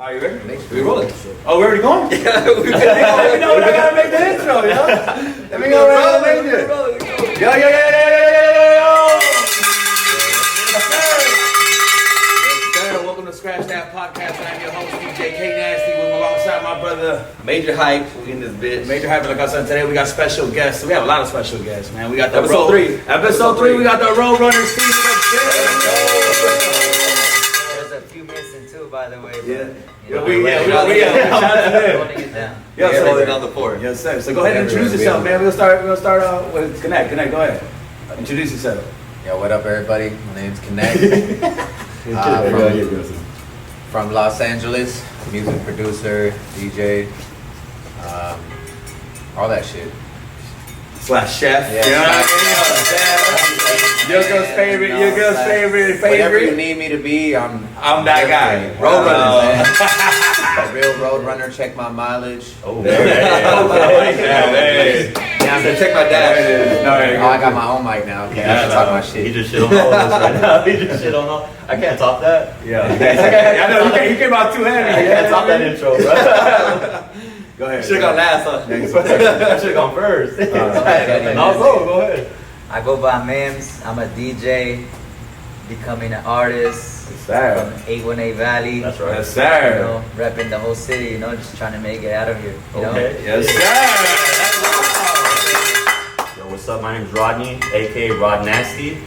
Are you ready? We rolling. Oh, we're already going? Yeah, we know I gotta make the intro, yo. Let me go right on it. Yo. Welcome to Skratch Dat podcast. I'm your host, DJ K Nasty, with alongside my brother Major Hype. We in this bitch. Major Hype. Like I said, today we got special guests. We have a lot of special guests, man. We got the Episode 3. Episode 3. We got the Runnerz team. There's a few missing too, by the way. We shout out to them. Holding it down. Yeah, so holding on the fort. Yes, sir. So go ahead and introduce yourself, man. We'll start with Connect. Connect, go ahead. Introduce yourself. Yo, what up, everybody? My name's Connect. From Los Angeles, music producer, DJ, all that shit. Slash chef. Yeah, You know what I mean? Your girl's favorite. Your girl's favorite. Whatever you need me to be, I'm that guy. Roadrunners, man. A real roadrunner. Check my mileage. Oh, there it is. Yeah, so check my dash. No, I got my own mic now. Okay, I can talk my shit. He just shit on all this right now. He just shit on all. I can't top that. Yeah. I know you came out too heavy. I can't top that intro, bro. Go ahead. Should've gone last, huh? I should've gone first. No, go ahead. I go by Mimss. I'm a DJ, becoming an artist Yes, sir. from 818 Valley. That's right. Yes, You sir. know, repping the whole city. You know, just trying to make it out of here. You know? Okay. Yes, sir. Yo, what's up? My name's Rodney, aka Rod Nasty.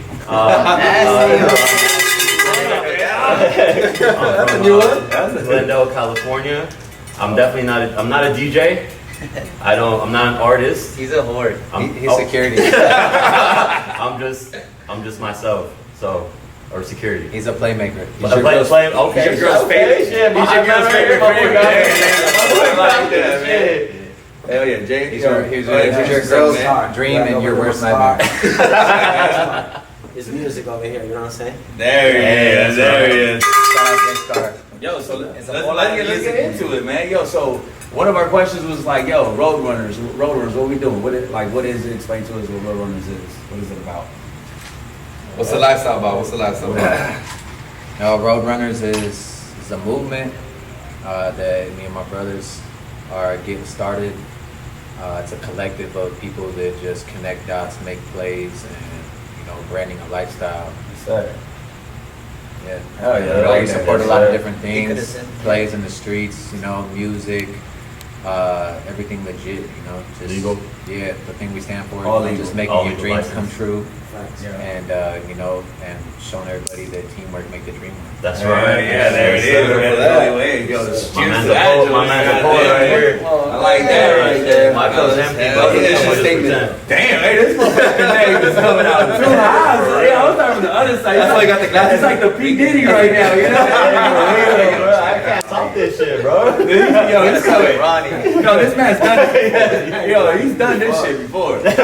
That's a new one. Glendale, California. I'm definitely not a DJ. I'm not an artist. He's a horde. He's security. I'm just myself. So, or security. He's a playmaker. He's Okay. He's your girl's favorite. Shit, He's your girl's favorite. Shit. Hell yeah, Jay. He's your girl's dream and your worst nightmare. It's music over here, you know what I'm saying? There he is. There he is. Star. Yo, so It's a let's whole lot of get music. into it, man. Yo, so one of our questions was like, yo, Roadrunners, what we doing? What is it? Explain to us what Roadrunners is. What is it about? What's the lifestyle about? No, Roadrunners is a movement that me and my brothers are getting started. It's a collective of people that just connect dots, make plays, and branding a lifestyle. Yes, sir. Yeah. Hell yeah. We support a lot of different He could've things, said- plays in the streets, music, everything legit, just Legal? Yeah, the thing we stand for, All legal. just making All your legal dreams license. come true, Yeah. and and showing everybody that teamwork make the dream work. That's Right, right. yeah, there it is. Yes, sir, Man. for that. Anyway, yo, My cheers man's to a that, poet. Joe. My man's a Goddamn. poet right here. I like that right there. My cup's empty, but Yeah, I'm it's a statement. 100%. Damn, hey, this motherfucking name is coming out too high. Yeah, I was talking from the other side. That's why you got the glasses. It's like the P. Diddy right now, you know? I can't top this shit, bro. Yo, he's coming. Ronnie. Yo, this man's done it. Yo, he's done this shit before. You know what I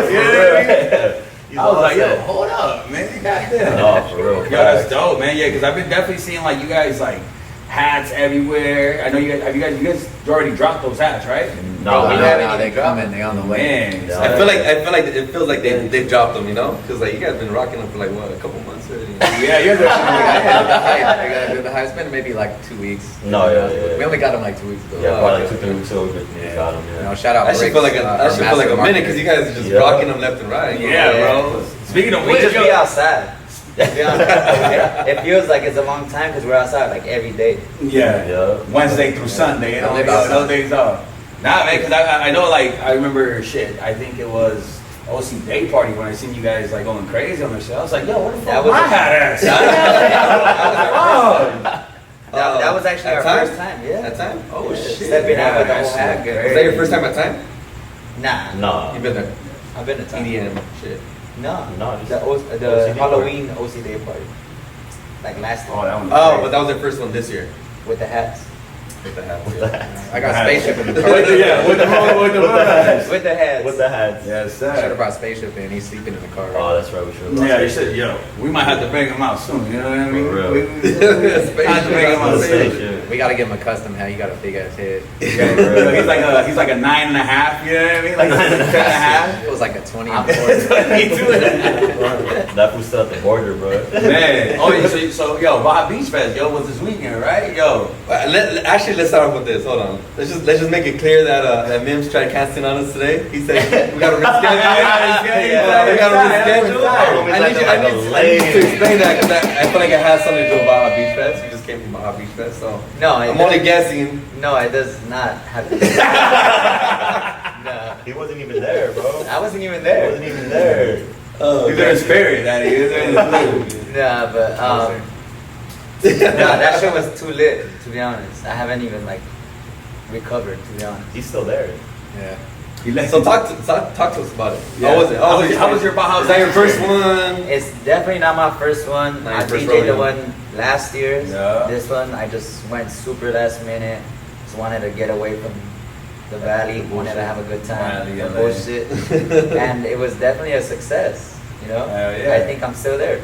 mean? I was like, yo, hold up, man. Goddamn. No, for real. Yo, that's dope, man. Yeah, because I've been definitely seeing like you guys like hats everywhere. I know you guys already dropped those hats, right? No, we No, haven't. they coming, they on the way. Man, Yeah. I feel like it feels like they dropped them, because like you guys been rocking them for like what, a couple months already. yeah, you're I gotta do the hype. It's been maybe like 2 weeks. No, yeah. We only got them like 2 weeks ago. Yeah, probably like 2-3 weeks ago we got them. Yeah. Shout out. That should Bricks, feel like a our minute because you guys are just Yeah. rocking them left and right. Yeah, bro. Speaking of We which, just be yo, outside. To be honest. It feels like it's a long time because we're outside like every day. yeah, Wednesday through Sunday, and I all live those outside. days off. Nah, man, because I know, like, I remember shit. I think it was OC Day Party when I seen you guys like going crazy on their shit. I was like, yo, what the That fuck was my a- hat ass? That was actually At our time? first time. Yeah. That time? Oh shit. Stepping out with the Yeah, whole hat. shit. Was that your first time at time? Nah. No. You've been there. I've been to time. EDM shit. No. No, just The OCD Halloween OC Day party. Like last Oh, year. that one. Oh, but that was their first one this year. With the hats. With the hat. I got spaceship in the car. with the hats. With the hats. With the hats. Yes, Should have sir. brought spaceship in. He's sleeping in the car. Oh, that's right. We should have. Yeah, you said, yo, we might have to bring him out soon. You know what I mean? For real. We have to bring him out soon. We gotta give him a custom hat. He got a big ass head. Yeah, bro. He's like a 9.5. You know what I mean? Like 10.5. It was like a 20. I'm 22. That fool still at the border, bro. Man. Oh, yeah, so yo, Baja Beach Fest, yo, was this weekend, right? Yo. Actually, let's start off with this. Hold on. Let's just make it clear that that Mimss tried canceling on us today. He said we got to reschedule. We got to reschedule. I need to explain that because I feel like it has something to do with Baja Beach Fest. You just came from Baja Beach Fest, so No, I'm only guessing. No, it does not have to. No, He wasn't even there, bro. I wasn't even He there. wasn't even there. He's in his spirit, Daddy. He was in his spirit. Nah, but no, that shit was too lit. To be honest, I haven't even like recovered. To be honest. He's still there. Yeah. So talk to us about it. Yeah. How was it? How was your Baja? Was that your first one? It's definitely not my first one. Not I your first DJ'd the rodeo. one last year. Yeah. This one, I just went super last minute. Just wanted to get away from the valley. Wanted to have a good time. Valley, no LA. bullshit. And it was definitely a success. You know. Hell yeah. I think I'm still there.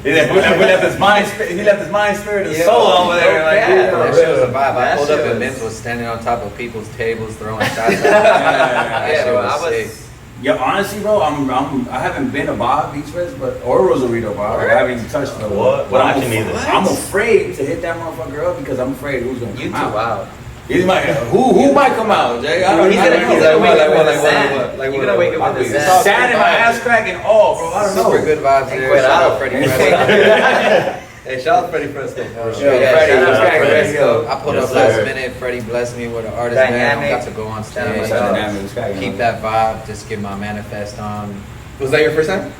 He left his mind, spirit, and Yeah. soul over there. No Like, cap. yeah, That bro. shit was a vibe. I That pulled up shit and was- Mimss was standing on top of people's tables throwing shots at me. Yeah, That shit bro, was I sick. was. Yeah, honestly, bro, I haven't been to Baja Beach Fest, or Rosarito Bar. I haven't even touched the What? But Not actually neither. I'm afraid to hit that motherfucker up because I'm afraid who's gonna You come too out. wild. He might, who might come out, Jay? I don't He's know. gonna wake up with the sand. Like You're what? gonna wake up I'll with be the sand. sad in my ass crack and all, bro. I don't know. Super good vibes Ain't there. quit Shout out. out Freddie Fresco. Hey, shout out Freddie Fresco. Yeah, Yeah, Freddie, shout out Freddie, Freddie. let's go. I pulled Yes, up last sir. minute. Freddie blessed me with an artist band. I Dynamic. got to go on Shout out stage. to Dynamic, this guy, you Keep know. that vibe. Just get my manifest on. Was that your first time?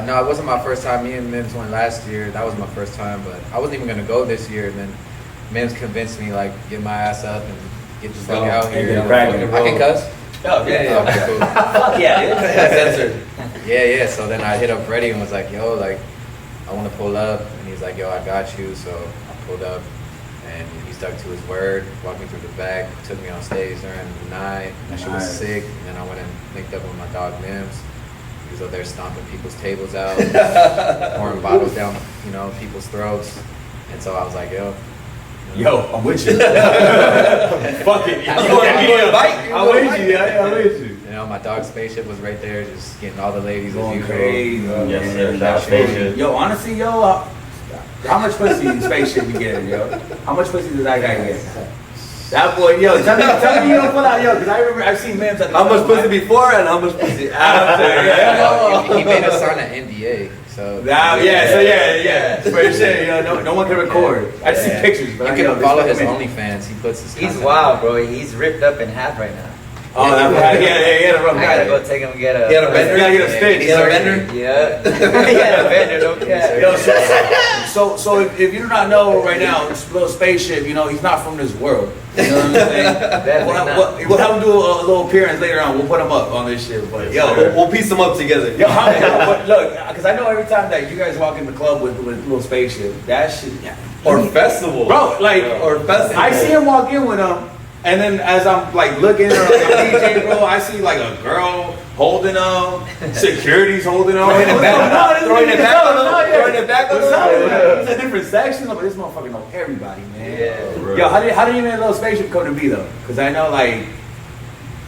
No, it wasn't my first time. Me and Mimss went last year. That was my first time, but I wasn't even gonna go this year. And then Mimss convinced me, like, get my ass up and get the fuck Go. out And here. get cracking. I can cuss. Oh, yeah, Oh, okay, cool. Fuck yeah, dude. Censored. Yeah. So then I hit up Freddie and was like, yo, like, I want to pull up. And he's like, yo, I got you. So I pulled up and he stuck to his word, walked me through the back, took me on stage during the night. That shit was Nice. sick. And then I went and linked up with my dog Mimss. He was up there stomping people's tables out, pouring bottles down, people's throats. And so I was like, yo. Yo, I'm with you. Fuck it. You going to bite? I'm with you, yeah, I'm with you. My dog Spaceship was right there, just getting all the ladies as Going usual. crazy. Yes, sir. man. Shout out Spaceship. Yo, honestly, yo, how much pussy in Spaceship you get, yo? How much pussy did that guy get? That boy, yo, tell me you don't pull out, yo, because I remember I've seen memes. How much pussy before and how much pussy after? Yeah. He made us sign an NDA, so Yeah. For sure, yo, no one can record. I just see Yeah. pictures, but you I can follow his only. OnlyFans. He puts his. He's content wild, out. bro. He's ripped up in half right now. Oh, that guy, he had a rough I gotta guy. go take him and get a. He had a bender? You gotta get a stick. He had a bender? Yeah. He had a bender, no cap. Yo, so if you do not know right now, this little Spaceship, he's not from this world. You know what I'm saying? Definitely not. We'll have him do a little appearance later on. We'll put him up on this shit. But yo, We'll piece them up together. yo, but look, because I know every time that you guys walk in the club with little Spaceship, that shit, yeah. Or festival. Bro, like, Or festival. I see him walk in with him, and then as I'm like looking or like I'm DJ, bro, I see like a girl holding him, security's holding him, Throwing it back. Throwing it back on him. Throwing it back on him. It's a different section, but this motherfucker know everybody, man. Yeah. Yo, how did even a little Spaceship come to be though? Because I know like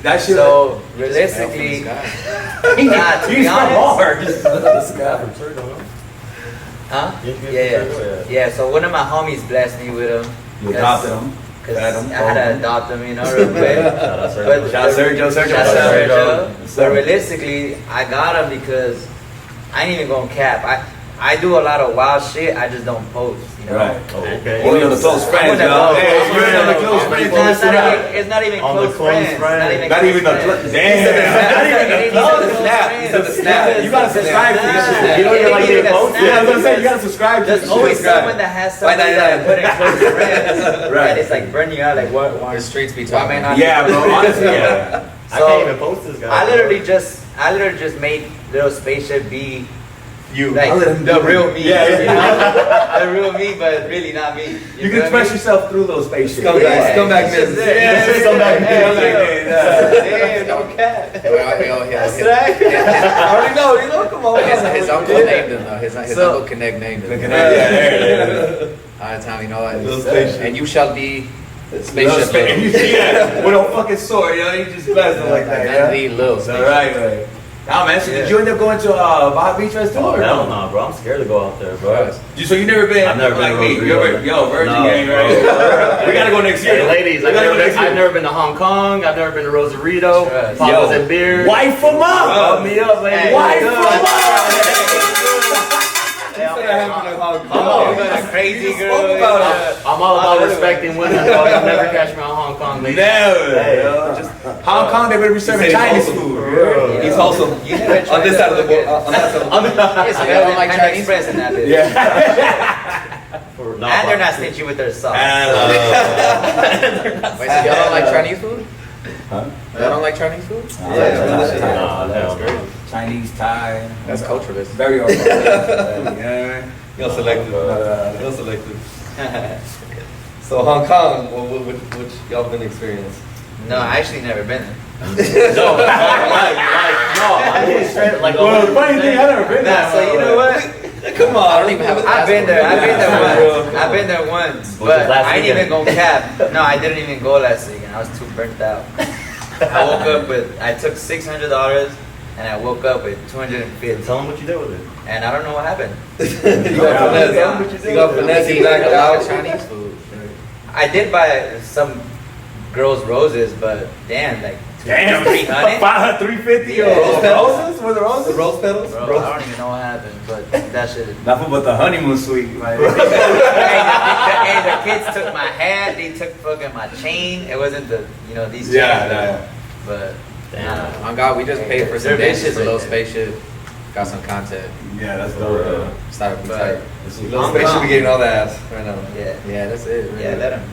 that shit. So Just realistically, fell from the sky. to be he's from honest- Mars. This guy from Turtle, huh? huh? Yeah, from Yeah. Turtle, Yeah. So one of my homies blessed me with him. You adopted him. Cause Fed I him, had to adopt him, real quick. Shout out, sir. But- Shout out Sergio. Shout out Sergio. But realistically, I got him because I ain't even gonna cap. I do a lot of wild shit. I just don't post, Right. Oh, okay. Only on the close friends, yo. Hey, you're on the close friends. It's not even On the close close friends. friends. Not even the close friends. damn. Not even the snap. He said the snap. You gotta subscribe to this shit. You don't even like Even they a post snap. Yeah, I was gonna say you gotta subscribe to There's this always shit. someone that has something Why not? that I put in close friends. Right. And it's like burning you out. Like what? The streets be Why talking. man not? Yeah, bro. Honestly, yeah. I So, can't even post this guy. I literally just made little Spaceship be You. like I let him the do real it. me. Yeah, You know? The real me, but really not me. You can feel me? express yourself through those Spaceships. Scumbag it's just Mimss. it. Yeah, It's just scumbag it. Mimss. Damn, no cap. That's right. I already know. Come on. His uncle named him though. His So- uncle Connect named him. Yeah. All the time, you know. Little spaceship. And you shall be Little spaceship. spin- Little. Yeah, with a fucking sword, you know, you just blast them like that, yeah. Manly little All spaceship. right, man. Now, man, so did you end up going to Baja Beach Festival? Oh, or hell no? no, bro. I'm scared to go out there, bro. So you never been? I've never been like to me. Rosarito. Yo, Virgin No, gang, bro. right? We gotta go next year. Hey, ladies, we I've gotta go next year. never been to Hong Kong. I've never been to Rosarito. Trust. Papa's and beer. Wife them up. Fuck me up, lady. Hey, Wife good. them up. Oh, you got a crazy girl. I'm all about respecting women, dog. You'll never catch me on Hong Kong, lady. Never. Hey, yo. Just Hong Kong, they better be serving Chinese food. Bro. He's wholesome. You never tried On this to side of the look board. at- On that side of the board. Yes, I you don't don't like like Chinese Express in that bitch. Yeah. For- no, And they're bro. not stingy with their sauce. Wait, so y'all don't like Chinese food? Huh? Y'all don't like Chinese food? Nah, That's hell great. no. Chinese, Thai. That's cultureless. Very organized. Yeah. You're selective. You're selective. So Hong Kong, which y'all been experienced? No, I actually never been there. No, I mean straight like. Well, the funny thing, I never been there. Nah, so you know what? Come on. I don't even have a I've been there. I've been there Yeah. once. I've been there once, Was but it last I ain't even weekend? gonna cap. No, I didn't even go last weekend. I was too burnt out. I woke up with. I took $600 and I woke up with 250. Tell them what you did with it. And I don't know what happened. You got finesse. You got finesse. You blacked a lot of out. Chinese food. I did buy some girls' roses, but damn, like Damn. 300. 500, 350. Yeah. Rose petals? Were the The roses? rose petals? Bro, I don't even know what happened, but that shit. Nothing but the honeymoon suite. Like. Hey, the kids took my hat. They took fucking my chain. It wasn't these chains. Yeah. But Damn. On God, we just paid for some They're dishes, vicious a little right there. spaceship, got some content. Yeah, that's dope. Started to be But- tight. Little spaceship be getting all the ass right now. yeah, Yeah, that's it. Really. yeah, let him.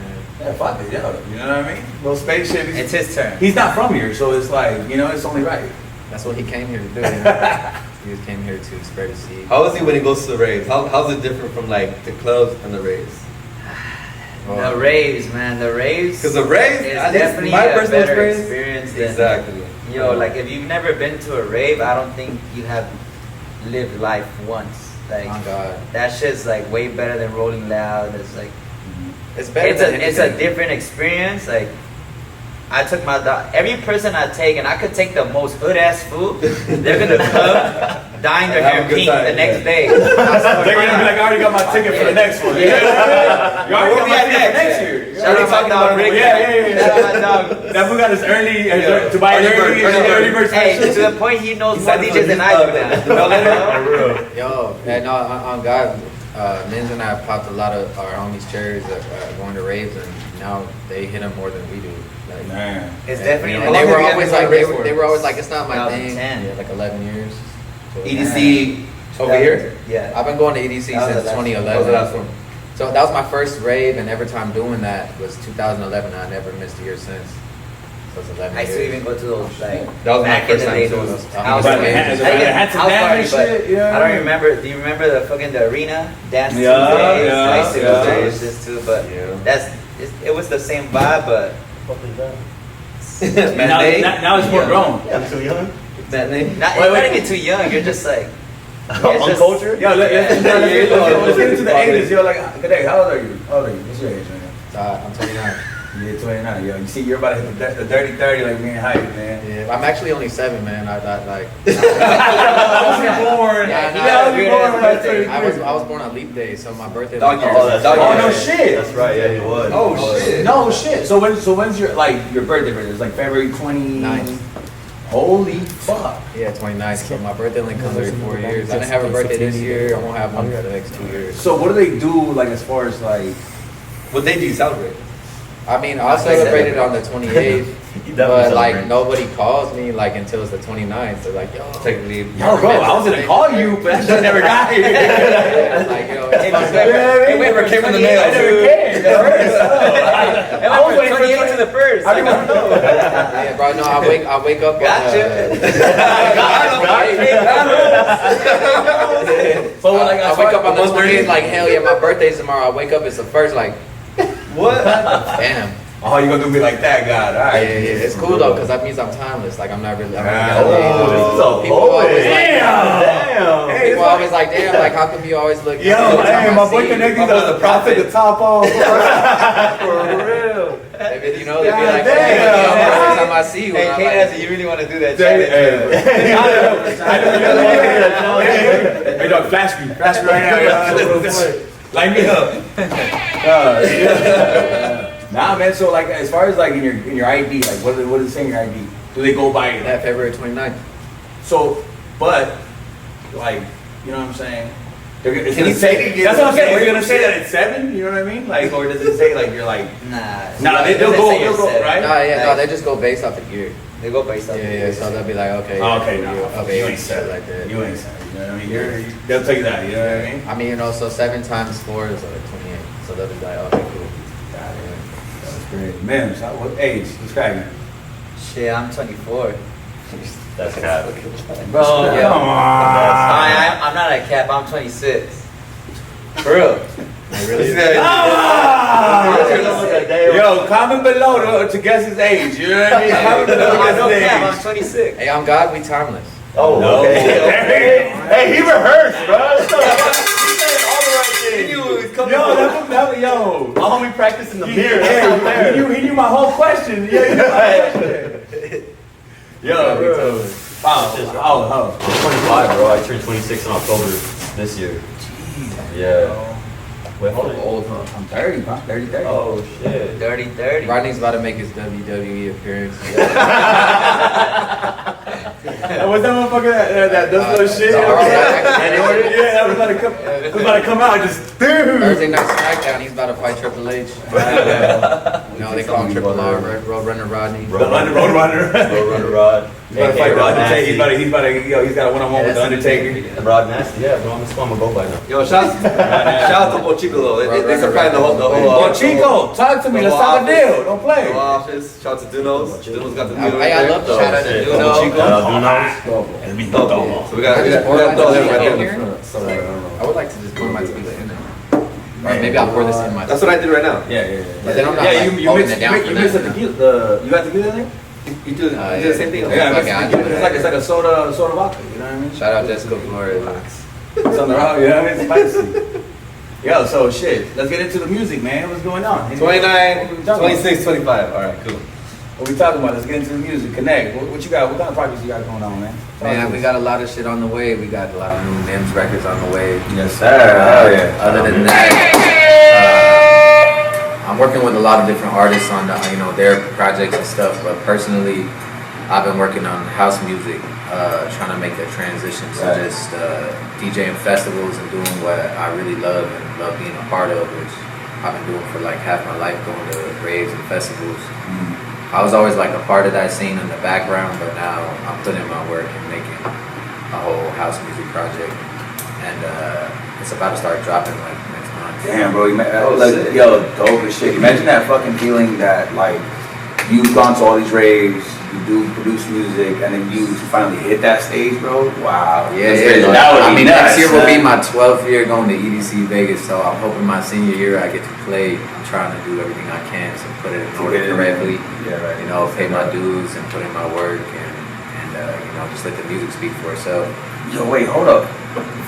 Yeah, fuck it, yo. You know what I mean? Little spaceship. It's his turn. He's not from here, so it's like, it's only right. That's what he came here to do. You know? He just came here to spread the seed. How is he when he goes to the raves? How's it different from like the clubs and the raves? The raves, man, the raves. Because the raves, is I think definitely my a personal better experience. experience than Exactly. like if you've never been to a rave, I don't think you have lived life once. Like On God. that shit's like way better than Rolling Loud. It's like It's better it's than a anything. different experience. Like I took my dog. Every person I take, and I could take the most hood ass food. They're gonna come dyeing their Have a hair good pink time, the next yeah. day. They're gonna be like, I already got my ticket for the next one. Yeah. You already got my ticket for next Yeah. year. Shout out my dog Rick. Yeah. Shout out my dog. That fool got his early, Yeah. to buy Early bird, early bird Hey, special. to the point he knows He more signed up DJs for than the I do club. now. Yo, and on God, Mimss and I popped a lot of our homies' cherries going to raves, and now they hit them more than we do. Like, Man. It's and, definitely. and How they long were have you always been like, going to raves they for? were always like, it's not my thing. 2010. Yeah, like 11 years. So, EDC over here? Yeah. I've been going to EDC That was since the last one. 2011. That was the last one. So that was my first rave, and every time doing that was 2011. And I never missed a year since. So it's 11 I years. still even go to those like That was my back in first the time day too. those But house the parties. hats- I the didn't hats and house bands party, and but shit, yeah. I don't remember. Do you remember the fucking the arena dance Yeah, Tuesdays? yeah, I used to go yeah. to those shits too, but Yeah. it was the same vibe, but What is that? Matinee? Now it's more grown. Yeah, I'm too young. Matinee? not, Wait, you're wait. not even too young. You're just like it's just- Uncultured? Yo, let's get into the Yeah. ages. Yo, like, today, how old are you? How old are you? What's your age, man? I'm 29. Yeah, 29. Yo, you see, you're about to hit the dirty 30 like me and Hype, man. Yeah, I'm actually only 7, man. I like. I was born. Yeah, Yeah, nah, I was good born ass when I was birthday. 33. I was born on leap day, so my birthday. Dog was- years. Oh, that's Dog right. Oh, no years. shit. That's right, yeah, he was. Oh, shit. No shit. So when's your your birthday? It's like February 29th. Holy fuck. Yeah, 29th. So my birthday only comes every 4 years. I didn't have a birthday this year. I won't have one for the next 2 years. So what do they do like as far as like? What day do you celebrate? I mean, I'll celebrate it on the 28th, He definitely but like celebrated. nobody calls me like until it's the 29th. So like, yo, Take leave. Yo, bro, I was gonna call you, but that shit never got here. yeah, like, yo, it's Hey, fucked but- up. Hey, wait, Never came in the mail. I never cared. I was waiting 28 to the first. I don't know. Yeah, bro, no, I wake up. Gotcha. But when, like, I wake up on the 28th, like, hell yeah, my birthday's tomorrow. I wake up, it's the first, like, What? damn. Oh, you gonna do me like that, God? All right. Yeah. It's cool though, because that means I'm timeless. Like I'm not really. Oh, this is a People poet. always like, Damn. Hey, people always like, damn, like how come you always look? Yo, every time hey, I my see boy you- connected I'm the prophet, the top off. For real. They be, you know, they be God like, damn. every time I see you. Hey, and I'm Kate like, Nancy, you really want to do that challenge? Hey, dog, flash me right now. Light me up. Nah, man. So, like, as far as like in your ID, like, what does it say in your ID? Do they go by that February 29th. So, but like, you know what I'm saying? It's Can gonna you say. say it again? That's what I'm saying. We're gonna say that it's 7. You know what I mean? Like, or does it say like you're like? Nah. Nah, it they'll doesn't say go, you're right? No, they just go based off the gear. They go based on Yeah. So they'll be like, okay. Oh, okay, no, you're of you age, ain't stuff 7. like that. You ain't 7. You know what I mean? They'll tell you that. You know what I mean? I mean, you know, so 7 times 4 is like 28. So they'll be like, okay, cool. Got it. That's great. Mimss, what age? Describe me. Shit, I'm 24. That's cap. Bro, Come on. I'm not a cap. I'm 26. For real. Really? Yo, comment below to guess his age. You know what I mean? Comment below to I know guess cap. I'm his 26. Hey, on God, we timeless. Oh, No. okay. Hey, he rehearsed, bro. He said all the right things. He knew it was age. coming. Yo. My homie practiced in the mirror. Yeah, he knew my whole question. Yeah, he knew my question. Yo, wow. I'm 25, bro. I turned 26 in October this year. Yeah. Wait, hold on. Old, huh? I'm 30, bro. 30. Oh, shit. Dirty 30. Rodney's about to make his WWE appearance. What's that motherfucker that does little shit? the ROH Yeah, that was about to come out. Just Thursday night SmackDown, he's about to fight Triple H. You know, they call him Triple R, Roadrunner Rodney. The Roadrunner. Roadrunner Rod. He's about to fight the Rod Undertaker. Nasty. He's got a one-on-one with the Undertaker. Rod Nasty, yeah, bro. I'm just going to go by now. Yo, shout out to Bochico though. They surprised the whole. Oh, Chico, talk to me. Let's talk a deal. Don't play. The office. Shout out to Dunos. Dunos got the deal. Hey, I love those. Shout out to Shit. Duno. So we got those right there in the front. So I would like to just pour my tequila in there. Or maybe I'll pour this in my. That's what I did right now. Yeah. But then I'm not Yeah, like you holding mix it down for you mix the that. tequila. You got tequila in there? You do the same thing. Yeah, Okay, I do that. it's like a soda vodka. You know what I mean? Shout out Jessica Flores. It's on the road, you know what I mean? It's spicy. Yo, so shit. Let's get into the music, man. What's going on? 29, 26, 25. All right, cool. What we talking about? Let's get into the music. Connect. What you got? What kind of projects you got going on, man? Man, we got a lot of shit on the way. We got a lot of new Mimss records on the way. Yes, sir. Oh yeah. Other than that, I'm working with a lot of different artists on their projects and stuff. But personally, I've been working on house music, trying to make a transition to just DJing festivals and doing what I really love and love being a part of, which I've been doing for like half my life, going to raves and festivals. I was always like a part of that scene in the background, but now I'm putting in my work and making a whole house music project, and it's about to start dropping like next month. Damn, bro. Yo, dope as shit. Imagine that fucking feeling that like you've gone to all these raves, you do produce music, and then you finally hit that stage, bro. Wow. Yeah. That would I be mean, nuts, next year will be man. my 12th year going to EDC Vegas, so I'm hoping my senior year I get to play. I'm trying to do everything I can to put it in order correctly. Yeah, right. You know, pay my dues and put in my work and just let the music speak for itself. Yo, wait, hold up.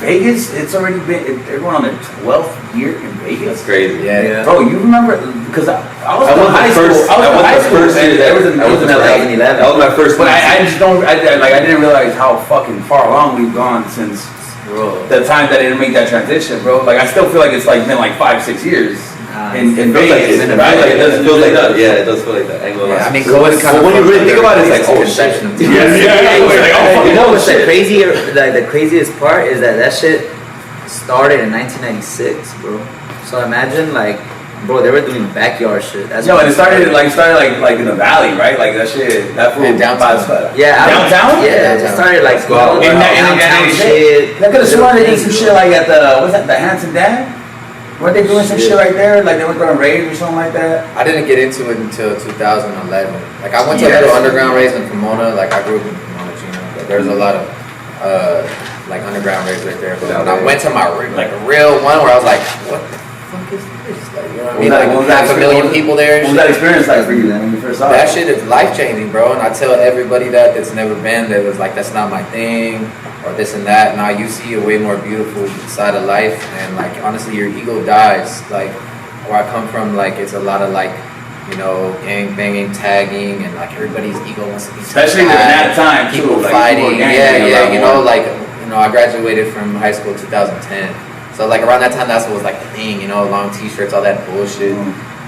Vegas, it's already been, they're going on their 12th year in Vegas? That's crazy. Yeah. Bro, you remember, because I was I in was high the school. first. I was in high school. First year and that it was in LA. 2011. That was my first. But I just don't, I didn't realize how fucking far along we've gone since the time that I didn't make that transition, bro. Like, I still feel like it's like been like 5-6 years in Vegas. It does feel like that. Yeah, it does feel like that. Yeah, I mean, COVID kind of. when you really think about it, it's like, oh shit. You know what's the craziest part is that shit started in 1996, bro. So imagine bro, they were doing backyard shit. That's Yo, and it started like in the valley, right? Like that shit, that fool downtown. Yeah, downtown. Yeah, it started downtown shit. That could have sworn they did some shit like at what's that, the Hanson Dam? Weren't they doing some shit right there? Like they were going raves or something like that? I didn't get into it until 2011. Like I went to a little underground raves in Pomona. Like I grew up in Pomona, but there's a lot of like underground raves right there. But when I went to my like a real one where I was like, what the fuck is this? Like, you know what I mean? Like, half a million people there. What was that experience like for you then when you first saw it? That shit is life changing, bro. And I tell everybody that's never been, that was like, that's not my thing, or this and that. Now you see a way more beautiful side of life, and like honestly, your ego dies. Like where I come from, like it's a lot of like, you know, gang banging, tagging, and like everybody's ego wants to be. Especially during that time, people too, like, fighting. people Yeah, you know, like I graduated from high school in 2010. So like around that time, that's what was like the thing, you know, long t-shirts, all that bullshit.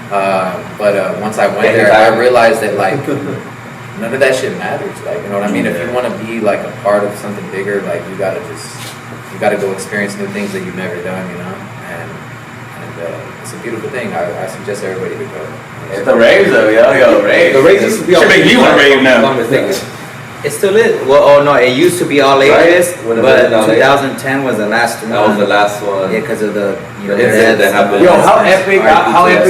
But once I went there, I realized that like none of that shit matters. Like, you know what I mean? If you want to be like a part of something bigger, like you gotta go experience new things that you've never done, you know. And it's a beautiful thing. I suggest everybody to go. It's the raves though, yo, raves. The raves used to be should make me want to rave now. It still is. Well, oh no, it used to be all ages, Right. but 2010 was the last one. That was the last one. Yeah, because of the incident that happened. Yo, how epic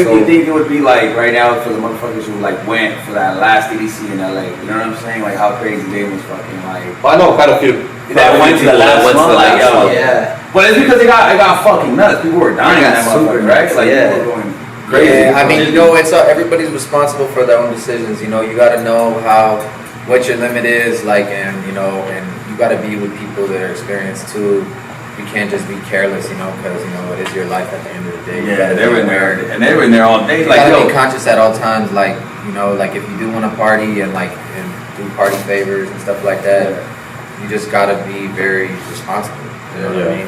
do you so. think it would be like right now for the motherfuckers who like went for that last EDC in LA? You know what I'm saying? Like how crazy they was fucking like. Well, I know quite a few. That went to the last one, like yo. Yeah. But it's because it got fucking nuts. People were dying in that super motherfucker, right? nuts, Like yeah. people were going crazy. Yeah, I mean, you know, it's everybody's responsible for their own decisions. You know, you got to know what your limit is, like, and you know, and you got to be with people that are experienced too. You can't just be careless, you know, because you know it is your life at the end of the day. Yeah, they were in there, and they were in there all day. You Like, gotta yo, be conscious at all times, like, you know, like if you do want to party and like and do party favors and stuff like that, you just gotta be very responsible. You know what I mean?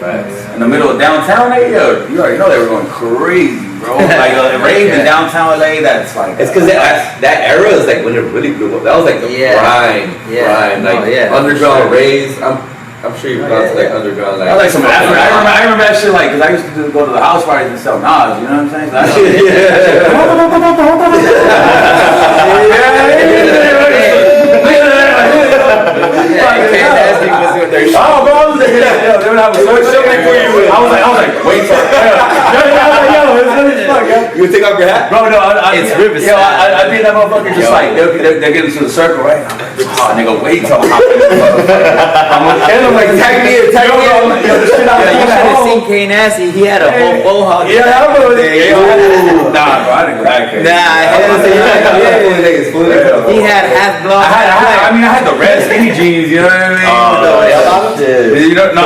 in the middle of downtown, yo, you already know they were going crazy, bro. Like a rave in downtown LA, that's like. It's because that era is like when it really blew up. That was like the prime, like underground raves. I'm sure you've gone to like underground. Like, I like some. I remember that shit like because I used to go to the house parties and sell Nas. You know what I'm saying? So that Oh, bro, I was like, wait till. you would take off your hat? Bro, no, It's Riverside. I think that motherfucker just like they're getting to the circle, right? I'm like, oh, nigga, wait till I'm like, tag me in. You should have seen K Nasty. He had a whole mohawk. Yeah, I remember that. Nah, bro, I didn't go that crazy. He had half blown. I had the red skinny jeans, you know what I mean? You know, no.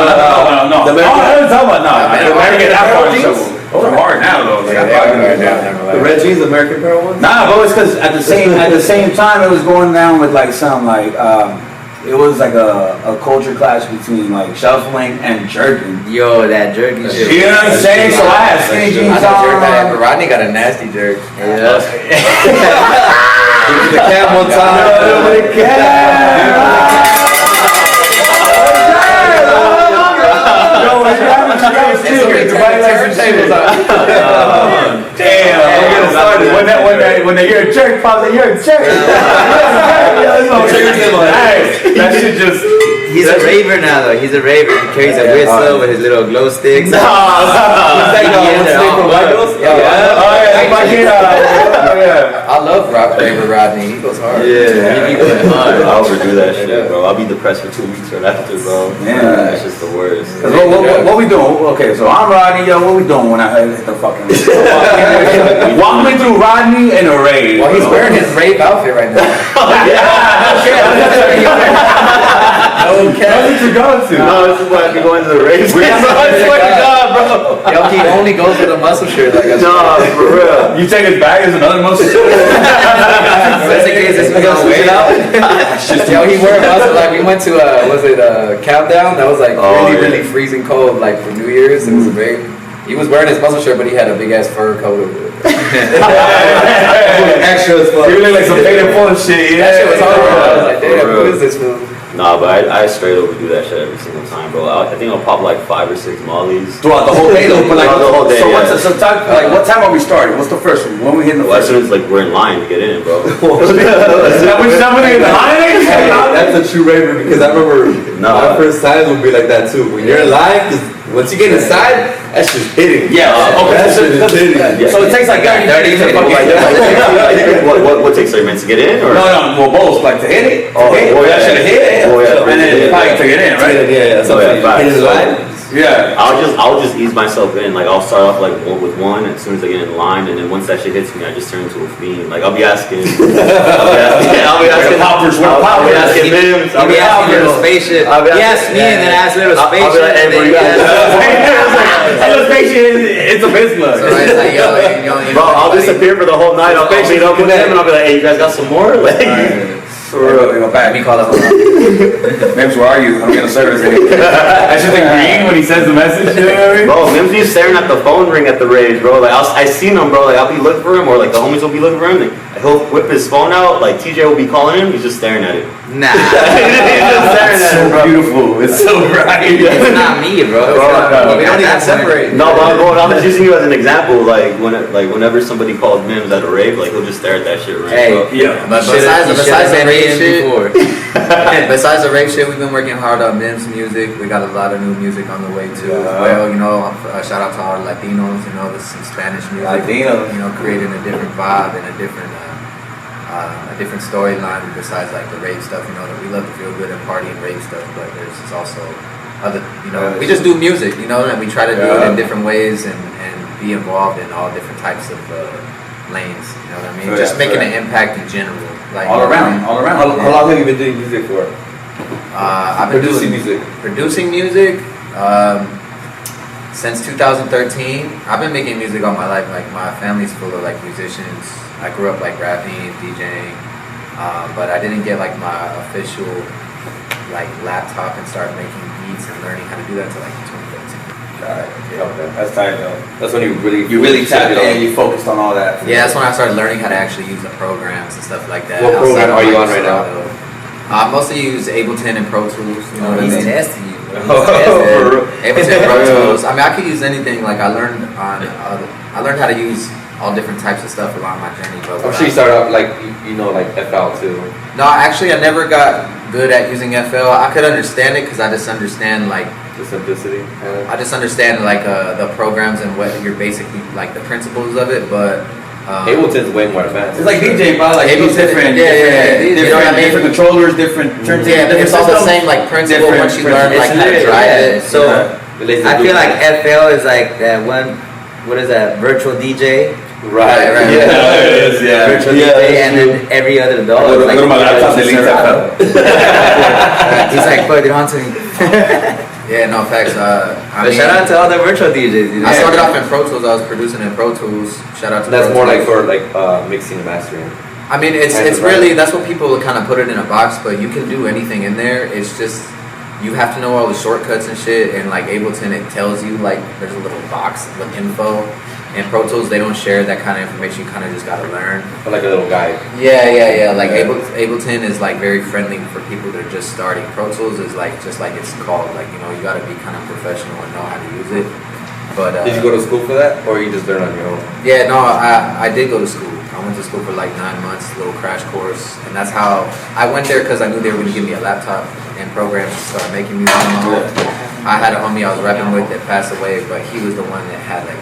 The American Apparel jeans. Those are hard now, though. The red jeans, American Apparel ones? Nah, bro, it's because at the same time it was going down with like some like it was like a culture clash between like shuffling and jerking. Yo, that jerky shit. You know what I'm saying? So I had skinny jeans on. Rodney got a nasty jerk. Yeah. The cam one time. Damn! When they hear a jerk, probably you're a jerk. That shit just. He's a raver now, though. He's a raver. He carries a whistle with his little glow sticks. What's that from White Girls? I love Raver Rodney. He goes hard. Yeah, he be going hard. I overdo that shit, bro. I'll be depressed for 2 weeks right after, bro. Yeah. That's just the worst. What we doing? Okay, so I'm Rodney. Yo, what we doing when I hit the fucking? Walk me through Rodney and a rave. Well, he's wearing his rave outfit right now. Okay. What's to go to? No, this is why I be going to the raves. I swear to God, bro. Yo, he only goes with a muscle shirt. Like No, for real. You take his bag as another muscle shirt. Just in case this gonna switch it out. Yo, he wore a muscle. Like we went to Countdown. That was like really freezing cold. Like for New Year's, it was a very. He was wearing his muscle shirt, but he had a big ass fur coat over it. Extra as fuck. You look like some painted full of shit. That shit was hard. I was like, damn, who is this fool? Nah, but I straight over do that shit every single time, bro. I think I'll pop like 5 or 6 mollies. Throughout the whole day, though. But like, the whole day, so yeah. what time are we starting? What's the first one? When we hitting the Well, as first soon as like we're in line to get in, bro. That's a true raver because I remember my first times would be like that too. When you're in line, because once you get inside, that's just hitting. Yeah. That shit is hitting. So it takes like 30 minutes to fucking What takes 30 minutes to get in? Or? No, well, both. Like to hit it. That should have hit it. Oh, yeah. And then probably to get in, right? Yeah. So facts. hit the line. Yeah. I'll just ease myself in. Like I'll start off like with one as soon as I get in line, and then once that shit hits me, I just turn into a fiend. Like I'll be asking Mimms. I'll be asking little spaceship. He asked me and then asked little spaceship. I'll be like, hey, bro, you guys. Little spaceship, it's a Bismarck. So it's like, yo, Bro, I'll disappear for the whole night. I'll meet up with him and I'll be like, hey, you guys got some more? Like. For real, go back. me call up. Mimss, where are you? I'm getting a service. I should think green when he sends the message. You know what I mean? Bro, Mimms be staring at the phone ring at the rage, bro. Like I seen him, bro. Like I'll be looking for him, or like the homies will be looking for him. Like, he'll whip his phone out. Like TJ will be calling him. He's just staring at it. Nah. He's just staring at it, bro. Beautiful. It's so bright. It's not me, bro. We don't even separate. No, but I'm just using you as an example. Like whenever somebody calls Mimms at a rave, like he'll just stare at that shit, right? Hey, bro? Yeah. But besides the rave shit, before. besides the rave shit, we've been working hard on Mimss music. We got a lot of new music on the way too as well. You know, shout out to our Latinos. You know, there's some Spanish music. Latinos. You know, creating a different vibe and a different storyline besides like the rave stuff. You know, that we love to feel good and party and rave stuff, but there's also other. You know, we just do music. You know, and we try to do it in different ways and be involved in all different types of lanes. You know what I mean? Just making an impact in general. Like all around. How long have you been doing music for? I've been producing music since 2013. I've been making music all my life. Like my family's full of like musicians. I grew up like rapping, DJing, but I didn't get like my official like laptop and start making beats and learning how to do that until like 2013. Okay. That's tight though. That's when you really tapped in. You focused on all that. Yeah, that's when I started learning how to actually use the programs and stuff like that. What outside program of are you on right Microsoft. I mostly use Ableton and Pro Tools. You know what I He's mean? testing you. Ableton, Pro Tools. I mean, I could use anything. Like I learned how to use all different types of stuff along my journey. But I'm sure you started out like you know like FL too. No, actually, I never got good at using FL. I could understand it because I just understand like The simplicity. I just understand like the programs and what you're basically like the principles of it, but. Ableton's way more advanced. It's like DJ, but like Ableton, different. you know what I mean? Different controllers, different turns. Yeah, it's all the same like principle once you learn like how to drive it. So I feel like FL is like that one. What is that? Virtual DJ. Right. Yeah, it is. Yeah. Virtual DJ, and then every other dog. Go to my laptop, like, delete that. he's like, put it onto me. Yeah, no facts. I mean, Shout out to all the virtual DJs. You know? I started off in Pro Tools. I was producing in Pro Tools. Shout out to That's Pro more like Tools. for like mixing and mastering. I mean, it's really that's what people kind of put it in a box, but you can do anything in there. It's just you have to know all the shortcuts and shit. And like Ableton, it tells you like there's a little box with info. And Pro Tools, they don't share that kind of information. You kind of just gotta learn. Or like a little guide. Yeah. Like Ableton is like very friendly for people that are just starting. Pro Tools is like just like it's called. Like, you know, you gotta be kind of professional and know how to use it. But Did you go to school for that, or you just learn on your own? yeah, no, I did go to school. I went to school for like 9 months, a little crash course, and that's how I went there because I knew they were gonna give me a laptop and programs to start making music on my own. I had a homie I was rapping with that passed away, but he was the one that had like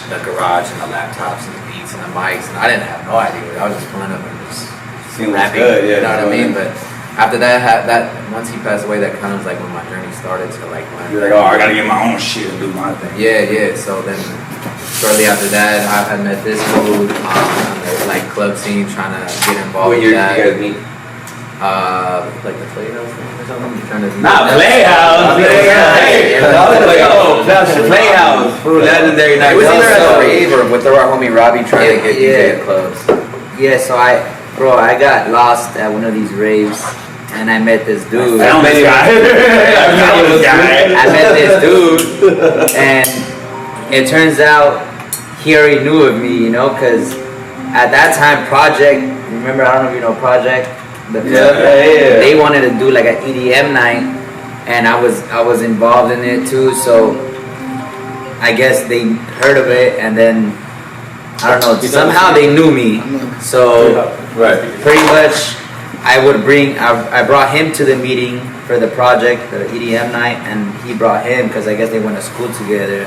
the garage and the laptops and the beats and the mics, and I didn't have no idea. I was just pulling up and just Seems rapping. good, yeah. You know what I mean? But after that, once he passed away, that kind of was like when my journey started to like when. You're like, oh, I gotta get my own shit and do my thing. Yeah. So then, shortly after that, I met this dude on the like club scene, trying to get involved What with year that. did you guys meet? Like the Playhouse thing or something. You're trying to Not Playhouse. Playhouse. Legendary night. It was either at Also- a rave or with our homie Robbie trying to get DJ at clubs. Yeah, so I got lost at one of these raves, and I met this dude. I met this dude, and it turns out he already knew of me, you know, because at that time, Project, remember, I don't know if you know Project, the club, they wanted to do like an EDM night, and I was involved in it too, so I guess they heard of it, and then, I don't know, somehow they knew me, so pretty much I brought him to the meeting for the project, the EDM night, and he brought him because I guess they went to school together,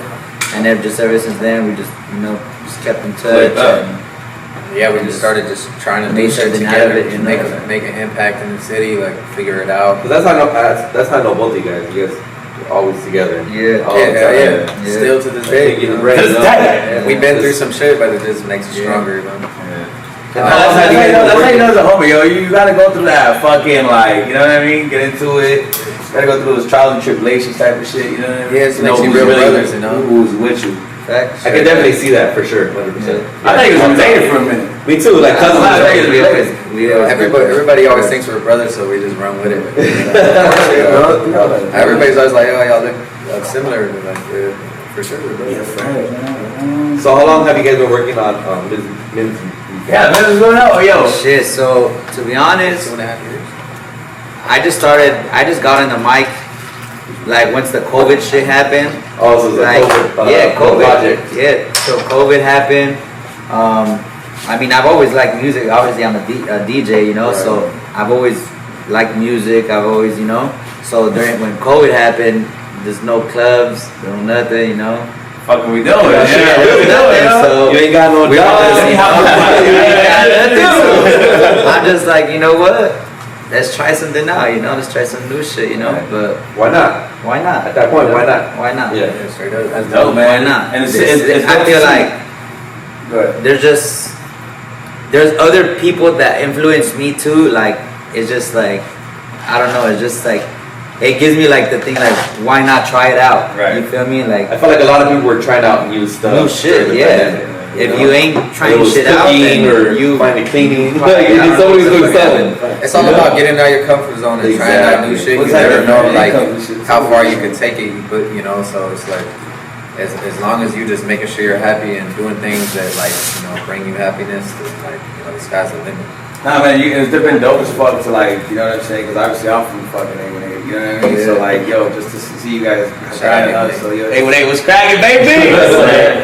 and ever since then we just kept in touch. And yeah, we just started just trying to do shit together and make an impact in the city, like figure it out. But that's how I know both of you guys. You guys always together. Yeah, All the time. yeah. Still to this day, you know. We've been through some shit, but it just makes you stronger, you know. That's how you know it's a homie, yo. You gotta go through that fucking, like, you know what I mean? Get into it. You gotta go through those trials and tribulations type of shit, you know what I mean? Yeah, it makes you real brothers, you know. Who's with you. Facts. I can definitely see that for sure, 100%. I think it was related for a minute. Me too, like cousins. Everybody always thinks we're brothers, so we just run with it. Everybody's always like, oh, y'all look similar. Like, for sure, we're brothers. So how long have you guys been working on Mimss? Yeah, man, what's going on? Yo. Shit, so to be honest, 2.5 years. I just got in the mic like once the COVID shit happened. Oh, so it's like, COVID, COVID project. Yeah, so COVID happened. I mean, I've always liked music. Obviously, I'm a DJ, you know, Right. so I've always liked music. I've always, you know, so when COVID happened, there's no clubs, no nothing, you know. Fucking we doing? So You ain't got no job. I'm just like, you know what? Let's try something out, you know. Let's try some new shit, you know. But Why not? why not? At that point, why not? Why not? Yeah. Yeah, straight up. That's dope, man. Why not? And it's I feel like Go ahead. there's other people that influence me too. Like it's just like I don't know. It's just like it gives me like the thing like why not try it out? Right. You feel me? Like I feel like a lot of people were trying out new stuff. new shit. during the Yeah. pandemic, If know? you ain't trying Whether it was shit out, cooking then or you finding cleaning. Yeah, It's always doing something. It's all about getting out of your comfort zone and trying out new shit. You What's never that? know like Comfort shit. how far you can take it. You know, so it's like as long as you just making sure you're happy and doing things that like bring you happiness, then like the sky's the limit. Nah, man, it's been dope as fuck to like, you know what I'm saying? Because obviously I'm from fucking A1A, you know what I mean? So like, yo, just to see you guys shining us, so yo, A1A was cracking, baby!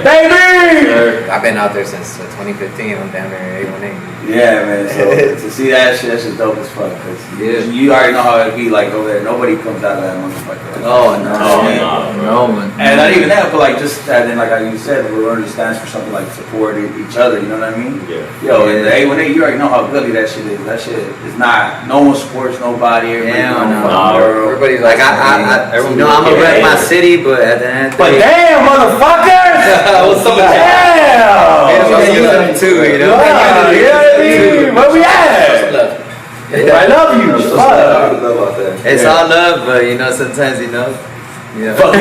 Baby! I've been out there since 2015. I'm down there at A1A. Yeah, man, so to see that shit, that's just dope as fuck. Cause you already know how it be like over there. Nobody comes out of that motherfucker. Like, Oh no, man. and not even that, but like just and then like you said, the Runnerz stands for something like supporting each other. You know what I mean? Yeah. Yo, and the A1A, you already know how goodly that shit is. That shit is not. No one supports nobody. Everybody Everybody's Like I'm gonna rep my city, but at the end of the But day, damn, motherfuckers! What's up with Damn! you them too, you know. Yeah, you know what I mean? Where we at? I love you. I Fuck. love about that. It's all love, but sometimes Fuck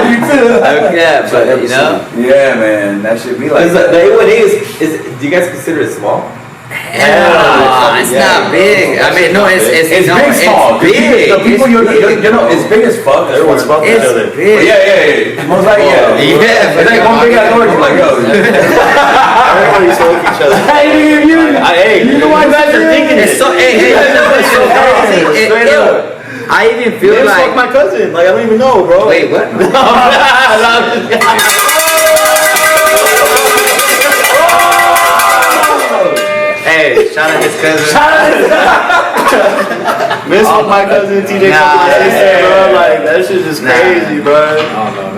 you too. yeah, but Yeah, man, that should be like. The A1A is. Do you guys consider it small? it's not big. I mean, no, it's It's no, big, small. It's big. The people it's big as fuck. Everyone's fucking each It's other. big. Yeah. Most likely, yeah. Yeah, It's like one big ass orange. Like, yo. Everybody's smoking each other. Hey, you know why you guys are thinking It's so. Hey, it's so crazy. Straight up. I even feel Mimss like. fucked my cousin. Like I don't even know, bro. Wait, what? Hey, shout out his cousin. Mimss fucked my cousin. TJ bro. Like that shit just crazy, bro.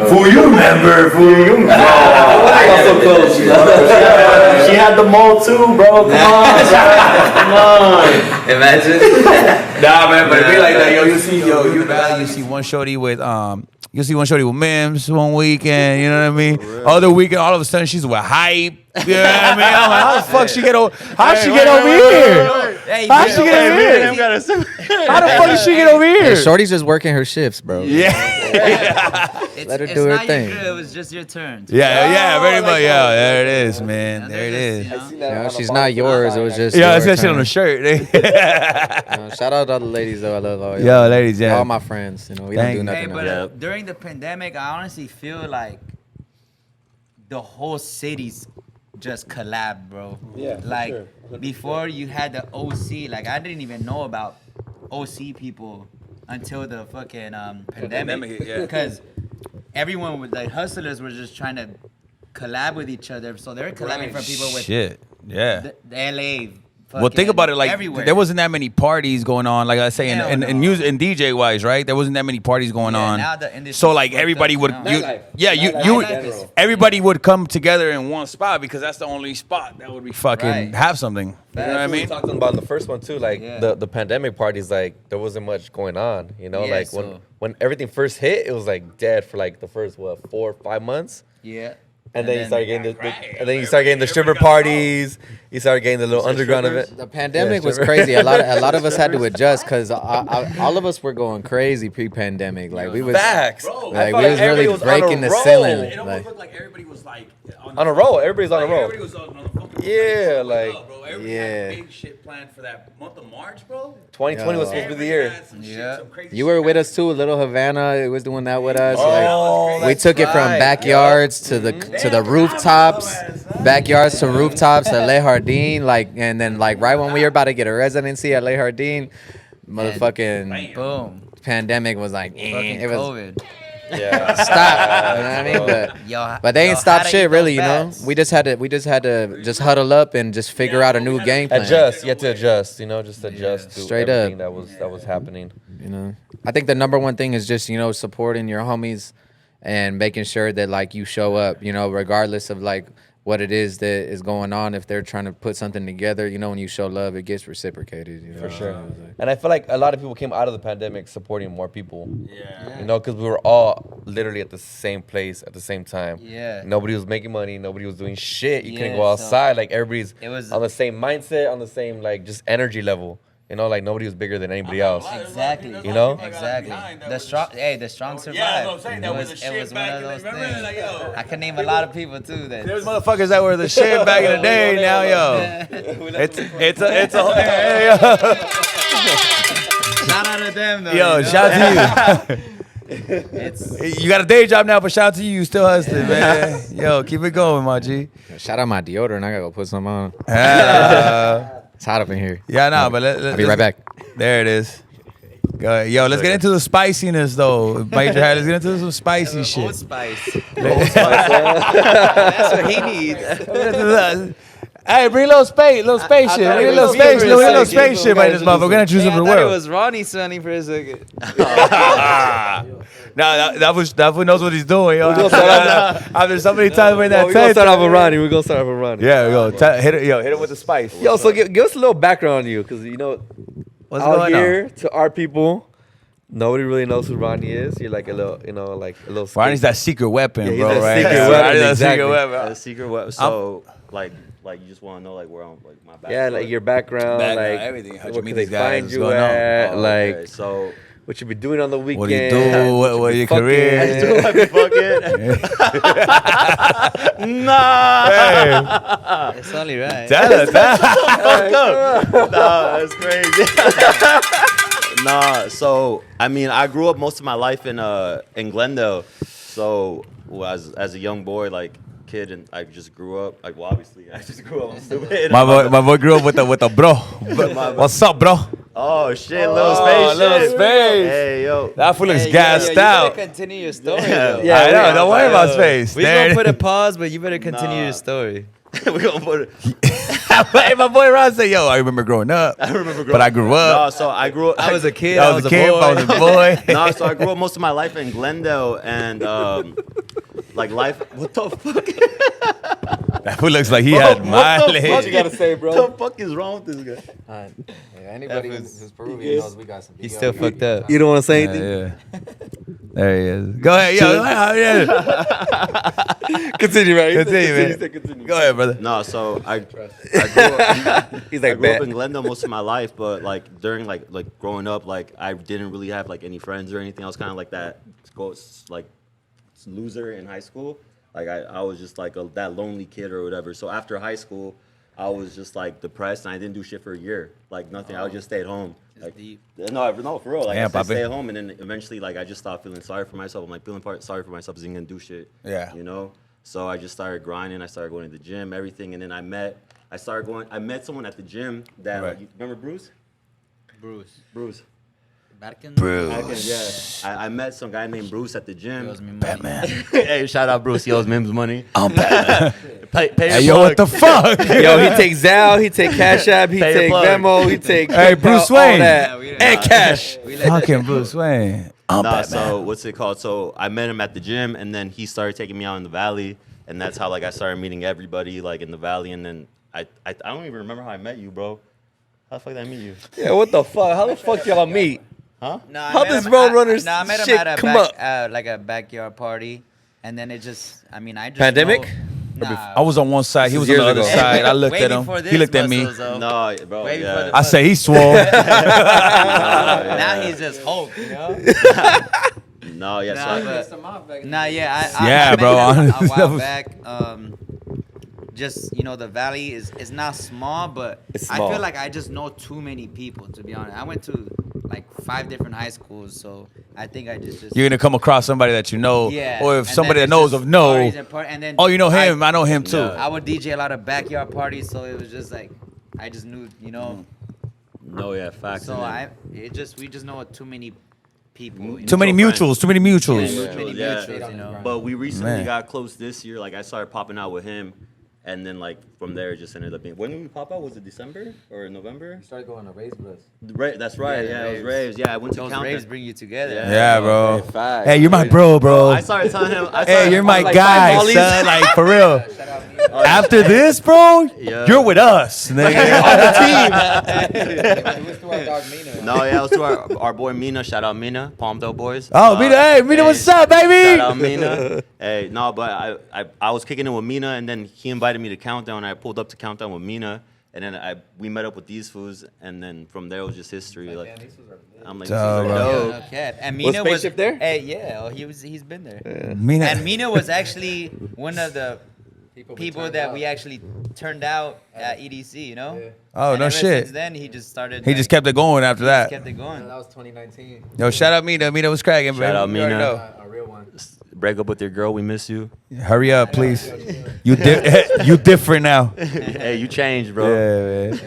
Fool, you remember? So close. She had the mole too, bro. Come on, come on. Imagine. Nah, man, but it be like that. Yo, you see one shorty with Mimss one weekend, you know what I mean? Other weekend, all of a sudden she's with Hype. You know what I mean? I'm like, how the fuck she get over? How she get over here? How she get over here? How the fuck did she get over here? Shorty's just working her shifts, bro. Yeah. Let her do her thing. It was just your turn. Yeah, very much. Yeah, there it is, man. There it is. She's not yours. It was just. Yeah, I your said shit on turn. the shirt. Shout out to all the ladies though. I love all y'all. Yo, ladies, yeah. All my friends. We don't Thank do you. nothing. Hey, but else. during the pandemic, I honestly feel like the whole city's just collabed, bro. Yeah, for like sure. before you had the OC, like I didn't even know about OC people until the fucking pandemic hit, yeah. because everyone was like hustlers were just trying to collab with each other, so they're collabing from people with Shit. Yeah. the LA, Well, think about it. Like everywhere. there wasn't that many parties going on. Like I say, in music and DJ wise, right? There wasn't that many parties going on. Now the industry's So like fucked everybody up, would, you know? everybody would come together in one spot because that's the only spot that would be fucking Right. have something. You know what I We mean? talked about in the first one too, like Yeah. the pandemic parties, like there wasn't much going on, you know, Yeah, like so- when everything first hit, it was like dead for like the first 4 or 5 months, Yeah. and then you started getting the stripper parties, you started getting the little underground event. The pandemic Yeah, was sure. crazy. A lot of us had to adjust because all of us were going crazy pre-pandemic. Like we was Facts. Bro, I like felt we was really everybody was on breaking a the roll. ceiling. It almost Like, looked like everybody was like On a roll, everybody's on a roll. Everybody was on the fucking Yeah, like bro. Everybody yeah. had big shit planned for that month of March, bro. 2020 was supposed to be the year. Yeah. you were with us too, Little Havana. It was doing that with us. Oh, Like, we took it from right. backyards to the rooftops, backyards to rooftops to Le Jardin. Like, and then like right when we were about to get a residency at Le Jardin, motherfucking Boom. pandemic was like, Fucking it was COVID. Yeah. stop. You know what I mean? But they ain't stopped shit really. You know, we just had to just huddle up and just figure out a new game plan. Adjust. You had to adjust. You know, just adjust to Straight everything up. that was happening. You know, I think the number one thing is just, you know, supporting your homies and making sure that like you show up, you know, regardless of like what it is that is going on. If they're trying to put something together, you know, when you show love, it gets reciprocated. You know? For sure. So it's like- And I feel like a lot of people came out of the pandemic supporting more people. Yeah. You know, because we were all literally at the same place at the same time. Yeah. Nobody was making money. Nobody was doing shit. You couldn't Yeah, go so outside. Like everybody's it was- on the same mindset, on the same like just energy level. You know, like nobody was bigger than anybody else. Exactly. You know? Exactly. The strong survive. Yeah, that's what I'm saying. That was the It shit was back one of in the- those remember, things. like, yo. I can name a lot of people too that. There's motherfuckers that were the shit back in the day. Now, yo, it's a Shout out to them though. yo. you know? Shout out to It's you. You got a day job now, but shout out to you. You still hustling, man. Yo, keep it going, my G. Shout out my deodorant. I gotta go put some on. It's hot up in here. Yeah, no, but I'll be right back. There it is. Go ahead. Yo, let's get into the spiciness though. Major Hat, let's get into some spicy Old shit. Spice. That's what he needs. Hey, bring a little spaceship. Bring a little spaceship by this motherfucker. We're gonna introduce him to the I thought it world. was Ronnie Sonny for a second. No, that knows what he's doing, yo. After so many times we're in that We're gonna tent. start off with Ronnie. We're gonna start off with Ronnie. Yeah, go. Hit it with the spice. Yo, so give us a little background on you, because you know, What's out going here on? to our people, nobody really knows who Ronnie is. You're like a little, you know, like a little. Ronnie's that secret weapon, Yeah, he's bro. that Right? secret Yeah, weapon, Ronnie's that exactly. secret weapon. A secret weapon. So like you just want to know like where I'm like my background. Yeah, like your background, Background, like everything. How'd you where meet can they these guys? find What's you going on? at? Oh, like okay, so what you be doing on the weekend? What do you do? What you your be career? fucking- nah. It's only right. Tell us. Nah, that's crazy. Nah, so I mean, I grew up most of my life in Glendale. So as a young boy, like kid, and I just grew up. Like, well, obviously, I just grew up. I'm stupid. My boy grew up with a bro. What's up, bro? Oh shit, little space, little shit. space. Hey yo. That fool looks Hey, gassed you out. better continue your story. Yeah. though. Yeah, I know. we- Don't worry about space. We There gonna it put a is. pause, but you better continue Nah. your story. We gonna put it. Hey, my boy Ron said, "Yo, I remember growing up, I remember growing but I grew No, up. so I grew up. I was a kid. I was a kid. I was a boy. No, so I grew up most of my life in Glendale, and like life. What the fuck? That fool looks like he had What the mileage. fuck What you gotta say, What bro? the fuck is wrong with this guy? Anybody who's Peruvian knows we got some. He's still fucked up. You don't want to say anything? Yeah. There he is. Go ahead, yo. Yeah. Continue, right? Continue, man. Continue. Go ahead, brother. No, so I grew up. He's I like, grew up bet. in Glendale most of my life, but like during like growing up, like I didn't really have like any friends or anything. I was kind of like that like loser in high school. Like I was just like that lonely kid or whatever. So after high school, I was just like depressed and I didn't do shit for a year. Like nothing. I would just stay at home. Like, deep. No, for real. Like Damn, I Papi. stay at home, and then eventually, like I just stopped feeling sorry for myself. I'm like feeling sorry for myself isn't gonna do shit. Yeah. You know. So I just started grinding. I started going to the gym, everything, and then I met someone at the gym that Right. like, you remember Bruce? Bruce. Bruce. Yeah. I met some guy named Bruce at the gym. Batman. Hey, shout out Bruce. He owes Mimss money. I'm Batman. Pay Hey, your yo, what plug. the fuck? Yo, he takes Zelle, he take Cash App, he Pay your take plug. Venmo, he take Hey, PayPal, Bruce all Wayne. that, and cash. Fucking Bruce Wayne. I'm Nah, Batman. so what's it called? So I met him at the gym, and then he started taking me out in the valley, and that's how like I started meeting everybody like in the valley, and then I don't even remember how I met you, bro. How the fuck did I meet you? Yeah, what the fuck? How the fuck y'all meet? Huh? No, I How met does him- Roadrunners I met him shit at a come up? like a backyard party, and then it just, I mean, I just Pandemic? know- Nah, I was on one side. He was on years the other ago. side. I looked way at him. before He this looked at me. muscles, though. No, bro. Way before Yeah. the- I say he swole. Now he's just Hulk, you know. No, yeah. Nah, So but, nah, yeah, I Yeah, met bro, him a honestly, that while was- back. Just the valley is not small, but It's I small. feel like I just know too many people. To be honest, I went to like 5 different high schools, so I think I just You're gonna come across somebody that you know, yeah. or if And somebody then that knows it's of just know. parties and then Oh, you know him. I know him too. Yeah. I would DJ a lot of backyard parties, so it was just like I just knew, no, yeah, facts. So and then- we just know too many people. Too many Mutual mutuals. Too many mutuals. Yeah, Mutuals, many yeah. mutuals, you know. But we recently Man. got close this year. Like I started popping out with him, and then like from there it just ended up being. When did we pop out? Was it December or November? Started going to raves with us. That's right. Yeah, Yeah, the it was raves. raves. Yeah, I went to Those count. raves bring you together. Yeah, bro. Facts. Hey, you're my bro, bro. I started telling him. Hey, you're my like guy, 5 volleys. son. Like for real. After this, bro, Yeah. you're with us. nigga. It was through our dog Mina. No, yeah, it was to our boy Mina. Shout out Mina, Palmdale boys. Oh, Mina, hey, Mina, what's up, baby? Shout out Mina. Hey, no, but I was kicking it with Mina, and then he invited me to Countdown. I pulled up to Countdown with Mina, and then we met up with these fools, and then from there it was just history. Like I'm like, these Dope, are bro. dope. Okay. And Was Mina was Spaceship there? Hey, yeah, he's been there. Mina. And Mina was actually one of the people turned that out. we actually turned out at EDC, Yeah. Oh, And no ever shit. Since then, he just started. He just kept it going after that. kept it going. That was 2019. Yo, shout out Mina. Mina was cracking, baby. Shout out You already Mina. know. A real one. Break up with your girl. We miss you. Hurry up, please. You you different now. Hey, you changed, bro. Yeah, man.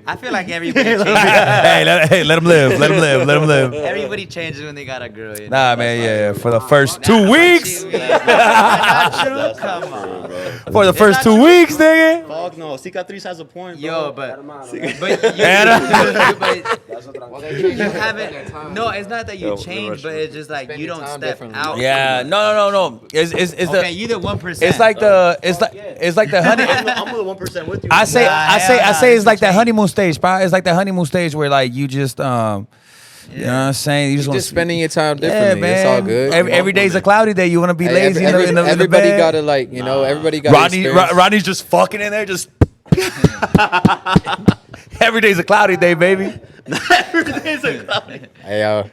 I feel like everybody changes. Hey, let him live. Let him live. Let him live. Everybody changes when they got a girl. You know? Nah, man, yeah. For the first 2 weeks. Not true. Come on. For the first 2 weeks, nigga. Fuck no. Cicatriz has a point, bro. Yo, but you haven't. No, it's not that you change, but it's just like you Spending don't time step differently. out. Yeah, no. It's Okay, the you the 1%. it's like the honey. I'm with 1% with you. I say Nah, it's like that honeymoon stage, bro. It's like that honeymoon stage where like you just you know what I'm saying? You just want Just spending your time Yeah, differently. man. It's all good. Every day's a cloudy day. You want to be Hey, lazy in the everybody bed. gotta everybody got. Rodney's just fucking in there, just. Every day's a cloudy day, baby. Hey,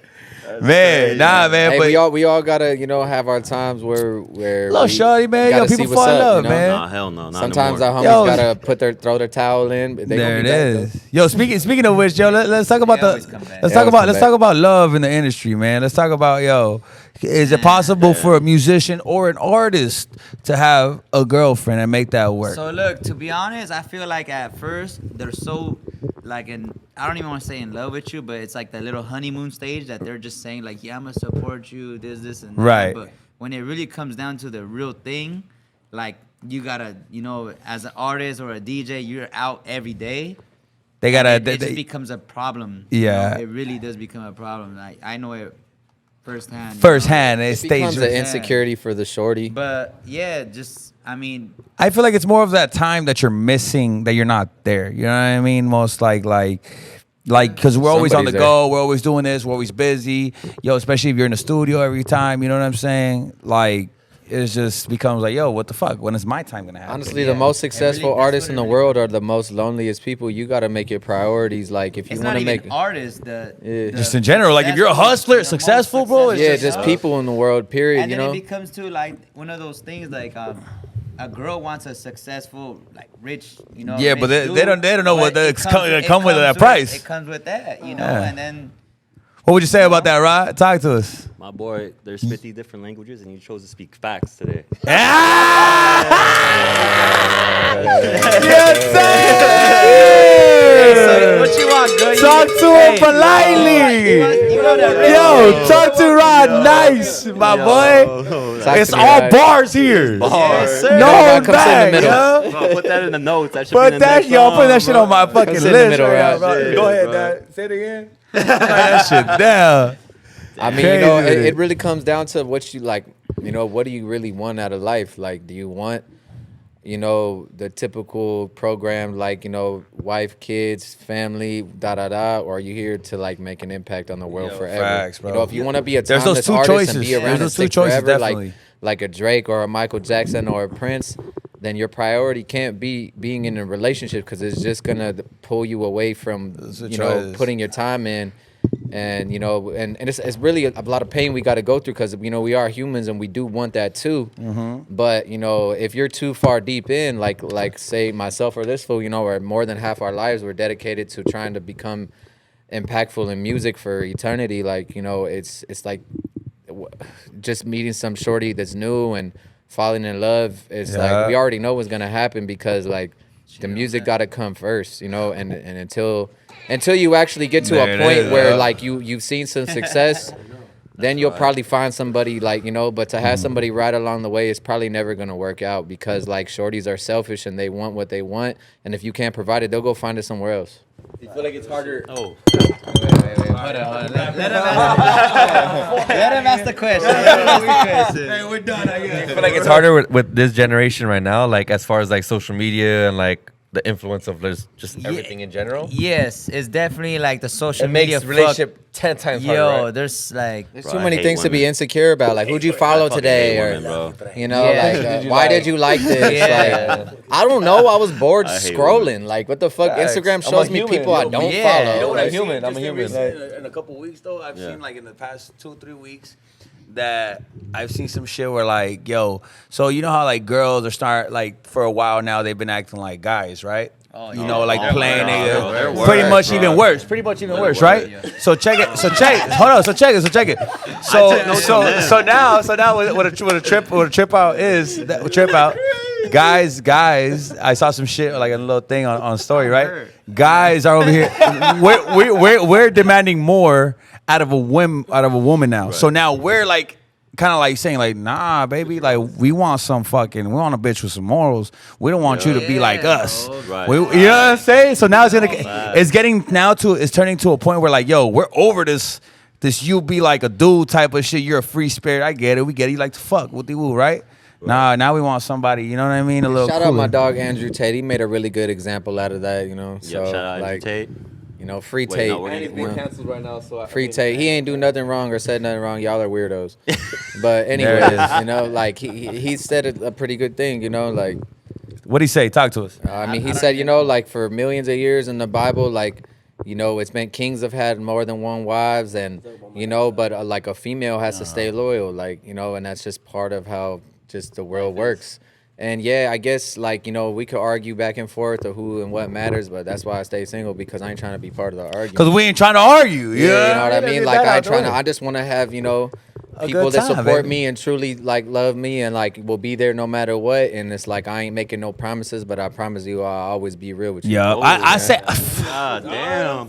Man, nah, man. hey, But we all gotta have our times where little we shorty, man. Yo, gotta people see what's fall in up, love, you know? man. Nah, hell no. Not Sometimes our anymore. homies Yo, gotta throw their towel in. But they there gonna it be back, is. Yo, speaking of which, yo, let's talk about They always come back. let's They talk always come let's back. talk about love in the industry, man. Let's talk about is it possible for a musician or an artist to have a girlfriend and make that work? So look, to be honest, I feel like at first they're so I don't even want to say in love with you, but it's like the little honeymoon stage that they're just saying like, yeah, I'm gonna support you, this and that. Right. But when it really comes down to the real thing, like you gotta, as an artist or a DJ, you're out every day. They gotta. It just becomes a problem. Yeah. It really does become a problem. Like I know it firsthand. firsthand. It It stays. becomes an insecurity for the shorty. But yeah, I mean, I feel like it's more of that time that you're missing, that you're not there. You know what I mean? Most like because we're always on the Somebody's go. We're always doing this. We're always busy. Yo, especially if you're in the studio every time. You know what I'm saying? Like, it just becomes like, yo, what the fuck? When is my time gonna happen? Honestly, Yeah. the most successful that's artists what in it the really world are the most loneliest people. You got to make your priorities. Like, if you it's want not to even make, artists. Just in general, like if you're a hustler, successful, bro, it's yeah, just just people in the world. Period. And You then know, it becomes to like one of those things like a girl wants a successful, like rich, Yeah, rich but they dude, don't know what but it's come with that price. It comes with that, Yeah. and then What would you say about that, Rod? Talk to us. My boy, there's 50 different languages, and you chose to speak facts today. Yes, so what you want, girl? Talk to him politely. Yo, talk to Rod nice, my boy. It's all bars here. Bars. No Come sit in the bag, yo. Bro, put that in the notes. That should Put be in the that, next yo, put song, that shit bro. on my fucking sit in list. the middle, right Rod. now, bro. Shit, Go ahead, bro. Dad. Say it again. Write that shit down. I mean, you know, Crazy. it really comes down to what you like. You know, what do you really want out of life? Like, do you want, you know, the typical program, like, you know, wife, kids, family, or are you here to like make an impact on the world forever? facts, bro. You know, if you want to be a There's those timeless two artist and choices. be around There's and those two stick choices, forever, definitely. like a Drake or a Michael Jackson or a Prince, then your priority can't be being in a relationship because it's just gonna pull you away from, you know, putting your time in. And, you know, and it's really a lot of pain we got to go through because, you know, we are humans and we do want that too. But, you know, if you're too far deep in, like say myself or this fool, you know, or more than half our lives we're dedicated to trying to become impactful in music for eternity. Like, you know, it's like just meeting some shorty that's new and falling in love. It's like we already know what's going to happen because, like, the music got to come first, you know, and until you actually get to a point where like you've seen some success, then you'll probably find somebody, like, you know, but to have somebody right along the way is probably never going to work out because like shorties are selfish and they want what they want, and if you can't provide it, they'll go find it somewhere else. You feel like it's harder? Oh. Hold on. Let him ask the question. Hey, we're done, I guess. I feel like it's harder with this generation right now, like as far as like social media and like the influence of just everything in general. Yes, it's definitely like the social It media makes relationship 10 times harder. Yo, Right? there's like There's Bro, too I many hate things to be women. insecure about. Like, who'd you follow I fucking today? hate Or, women, bro. you know, Yeah. like, why did you like this? Yeah. Like, I don't know. I was bored I hate scrolling. Like, what the fuck? Facts. Instagram I'm shows a me human, people I yo. don't Yeah. follow. You know what Like, I've seen human, I'm a just human. In a couple weeks though, I've Yeah. seen like in the past 2-3 weeks that I've seen some shit where like, yo, so you know how like girls are start like for a while now they've been acting like guys, right? Oh, You yeah. know, like Oh, playing my nigga. God, they're Pretty worse, much bro. even worse. Pretty much even worse, right? Yeah. So check it. So hold on. So check it. So now what a trip out is guys. I saw some shit like a little thing on story, right? Guys are over here. We're demanding more out of a woman now. So now we're like kind of like saying like, nah, baby, like we want a bitch with some morals. We don't want you to be like us. Right. You know what I'm saying? So now it's turning to a point where like, yo, we're over this you be like a dude type of shit. You're a free spirit. I get it. We get it. You like to fuck with the woo, right? Now we want somebody, you know what I mean? A little shout out cooler. my dog Andrew Tate. He made a really good example out of that, you know. So, Shout out like, Tate. you know, free Wait, Tate. no, we're And he's gonna- being you know. canceled right now, so Free Tate. He ain't do nothing wrong or said nothing wrong. Y'all are weirdos. But anyways, you know, like he said a pretty good thing, you know, like What'd he say? Talk to us. I mean, he said, you know, like for millions of years in the Bible, like, you know, it's been kings have had more than one wives, and you know, but like a female has to stay loyal, like, you know, and that's just part of how just the world works. And yeah, I guess like, you know, we could argue back and forth of who and what matters, but that's why I stay single, because I ain't trying to be part of the argument. Because we ain't trying to argue. Yeah, you know what I mean? Like I I just want to have, you know, A people good that time, support baby. me and truly like love me and like will be there no matter what. And it's like I ain't making no promises, but I promise you I'll always be real with you. Yeah, Oh, I man. said. God damn.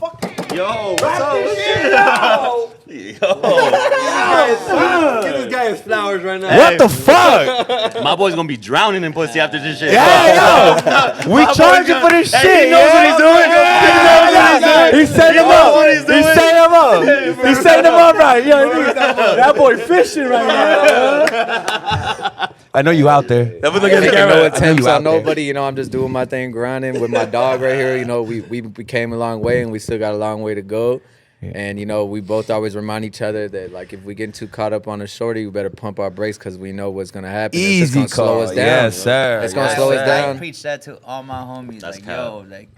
Yo, what's up? Give this guy his flowers right now. What the fuck? My boy's gonna be drowning in pussy after this shit. Yeah, yo, we charging for this shit. He knows what he's doing. He knows what he's doing. He's setting him knows up. what he's doing. He's setting him up. He's setting him up right. Yo, that boy fishing right now. I know you out there. I'm making no I know attempts you on out there. nobody. You know, I'm just doing my thing, grinding with my dog right here. You know, we came a long way, and we still got a long way to go. And you know, we both always remind each other that like if we get too caught up on a shorty, we better pump our brakes because we know what's gonna happen. It's just Easy gonna slow us call. down. Yes, sir. It's gonna Yes, slow us sir. down. I preach that to all my homies. That's like, cap. yo, like,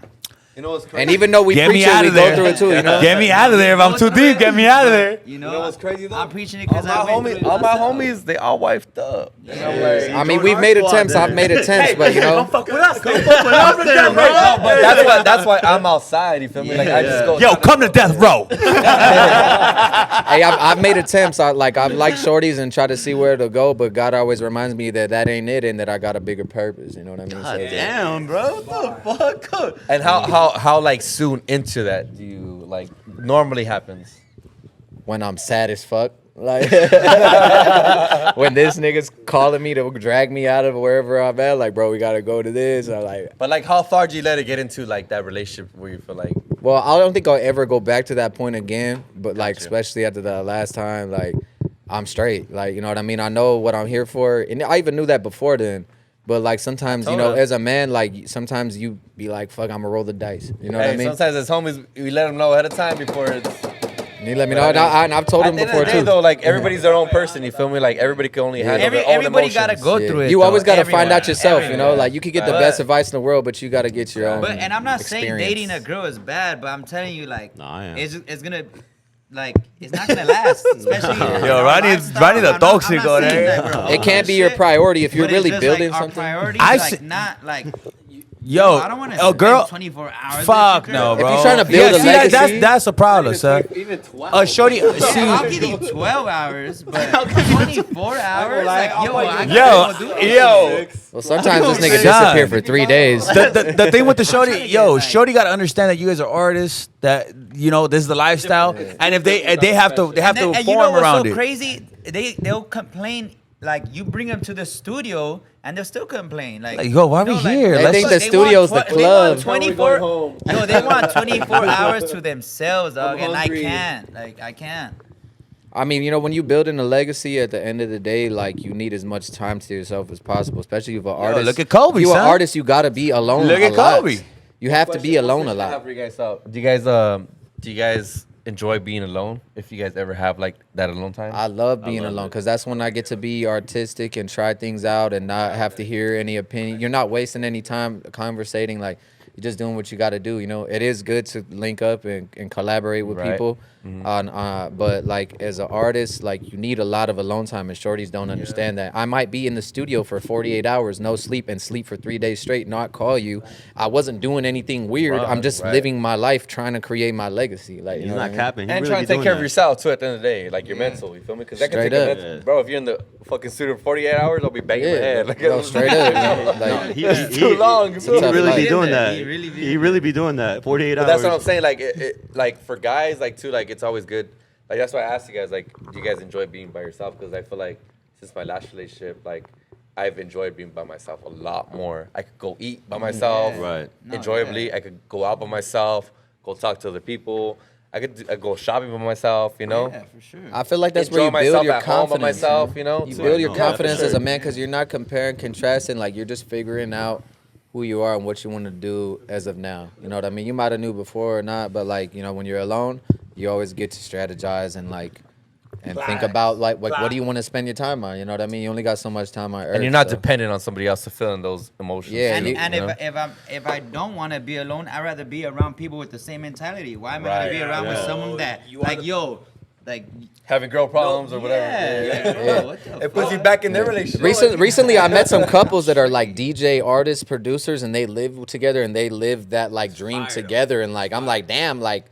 You know what's crazy? And even though we Get preach me it, out we of go there. through it too. You know. Get me out of there. If I'm too deep, get me out of there. you know what's crazy though? I'm preaching it because I All went through it my myself. homies, they all wifed up. You know, like, I mean, we've made attempts. I've made attempts, but you know. Fuck with us. Come fuck with us then, bro. but that's why I'm outside. You feel me? Like I just go. Yo, come to death row. Hey, I've made attempts. I've like shorties and try to see where it'll go, but God always reminds me that ain't it, and that I got a bigger purpose. You know what I mean? God damn, bro. What the fuck? And how like soon into that do you like normally happens? When I'm sad as fuck. Like when this nigga's calling me to drag me out of wherever I'm at, like, bro, we gotta go to this. I'm like, But like, how far do you let it get into like that relationship where you feel like? well, I don't think I'll ever go back to that point again. But like, Gotcha. especially after the last time, like, I'm straight. Like, you know what I mean? I know what I'm here for, and I even knew that before then. But like sometimes, you know, Totally. as a man, like sometimes you be like, fuck, I'm gonna roll the dice. You know what I mean? Sometimes as homies, we let them know ahead of time before it's. And he let me know, and I've told him At the end before of the day, too. though, like everybody's their own person. You feel me? Like everybody can only handle their own Everybody emotions. gotta go through it. You always though. gotta find out Everyone. yourself. You know, Everyone. like you could get the But- best advice in the world, but you gotta get your own. But and I'm not saying experience. dating a girl is bad, but I'm telling you, like, No, I am. it's gonna, like, it's not gonna last. Especially Yo, our Ronnie's lifestyle. the I'm not toxic saying on that, there. bro. It can't be your Shit. priority if you're But it's really just, building like, our something. priorities, I like, s- not like. Yo, I don't want to oh girl, 24 hours. fuck with you, no, girl. bro. If you're trying to build a see, legacy- that's a problem, son. Even 12. Shorty, Yeah, I'll see, give you 12 hours, but 24 hours, like, yo, I yo, gotta go do this. yo. Well, sometimes this nigga John. disappear for 3 days. The thing with the trying shorty, to yo, get, like- shorty got to understand that you guys are artists. That you know this is the lifestyle, and if they have to And you know form what's around so it. crazy? They'll complain. Like you bring them to the studio and they'll still complain. Like, Yo, why we here? They Let's think fuck- the studio's the club. They want 24. Yo, they want 24 hours to themselves, dog, and I hungry. can't. Like, I can't. I mean, you know, when you building a legacy, at the end of the day, like you need as much time to yourself as possible. Especially if you're an artist. look at Kobe, If you're an son. artist, you gotta be alone. Look a at lot. Kobe. You have to be alone a I have lot. for you guys out. Do you guys enjoy being alone? If you guys ever have like that alone time? I love being alone because that's when I get to be artistic and try things out and not have to hear any opinion. You're not wasting any time conversating. Like you're just doing what you got to do. You know, it is good to link up and collaborate with Right. people. But like as an artist, like you need a lot of alone time, and shorties don't understand that. I might be in the studio for 48 hours, no sleep, and sleep for 3 days straight, not call you. I wasn't doing anything weird. I'm just living my life, trying to create my legacy. Like you He's know what I not mean? capping. He and really trying be to take doing care of that. yourself too at the end of the day, like your mental. You feel me? Because that can Straight take up. a mental. Bro, if you're in the fucking studio for 48 hours, I'll be banging my Yeah, head. Like, no, straight up. You know, like, It's too long. It's He a tough really be life. doing that. He really be- He really be doing that. 48 But hours. that's what I'm saying. Like, like for guys, like too, like it's always good. Like that's why I asked you guys, like, do you guys enjoy being by yourself? Because I feel like since my last relationship, like I've enjoyed being by myself a lot more. I could go eat by myself, Right. No, enjoyably. yeah. I could go out by myself, go talk to other people. I could go shopping by myself, you know. Yeah, for sure. I feel like that's Enjoy where you build myself your at home by confidence. myself, you know. You too. build your Yeah, for confidence as sure. a man because you're not comparing, contrasting. Like you're just figuring out who you are and what you want to do as of now. You know what I mean? You might have knew before or not, but like you know, when you're alone, you always get to strategize and like and think about like what do you want to spend your time on? You know what I mean? You only got so much time on earth. And you're not so. dependent on somebody else to fill in those emotions. Yeah, And, you- and you know? if I don't want to be alone, I'd rather be around people with the same mentality. Why am I gonna be Right, around with yeah. someone that like like having girl problems or whatever. Yeah. Bro, what the It puts you fuck? back in their relationship. Recently, I met some couples that are like DJ artists, producers, and they live together and they live that like dream together. And like, I'm like, damn, like,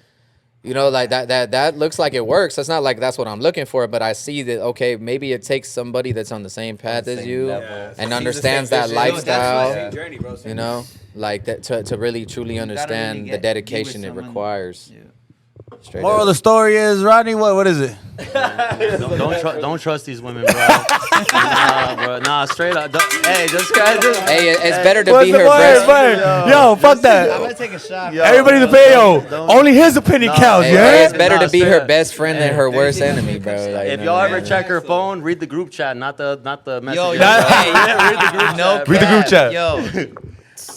you know, like that looks like it works. It's not like that's what I'm looking for, but I see that okay, maybe it takes somebody that's on the same path as you and understands that vision. lifestyle. Yo, Journey, bro. You know, like that to really truly understand the get- dedication be it with someone. requires. Yeah. Straight Moral of up. the story is, Rodney, what is it? Don't trust these women, bro. Nah, bro. Nah, straight up. Hey, just guys. Hey, it's better to What's be the her word, best. man? Yo, fuck I'm that. gonna take a shot. Everybody's a payo. Only his opinion counts, Hey, yeah? it's better Nah, to be straight her up. best friend than her worst enemy, bro. Like, If you y'all know ever what I check her phone, read the group chat, not the message. Yo, Nah. no, Read the group chat. Yo,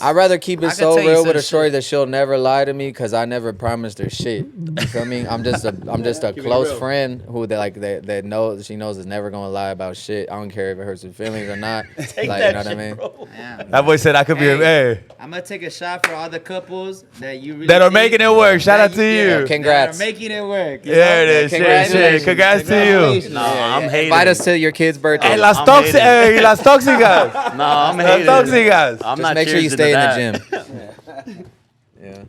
I'd rather keep I it can so tell you real some with a shorty shit. that she'll never lie to me because I never promised her shit. You feel me? I'm just a close friend who that knows she knows is never gonna lie about shit. I don't care if it hurts her feelings or not. Like you know what I mean? damn. That boy said I could be a, hey, I'm gonna take a shot for all the couples that you really that are think making it work. Shout that out to Yeah, you. congrats. That are making it work. you There it know? is. Shit, Congratulations. shit. Congrats to you. Nah, I'm hating. Invite us to your kid's birthday. Hey, las I'm toxic, hating. hey, las toxicas. Nah, I'm Las hating. toxicas. I'm Just not make sure you cheers stay in into the that. gym. Yeah.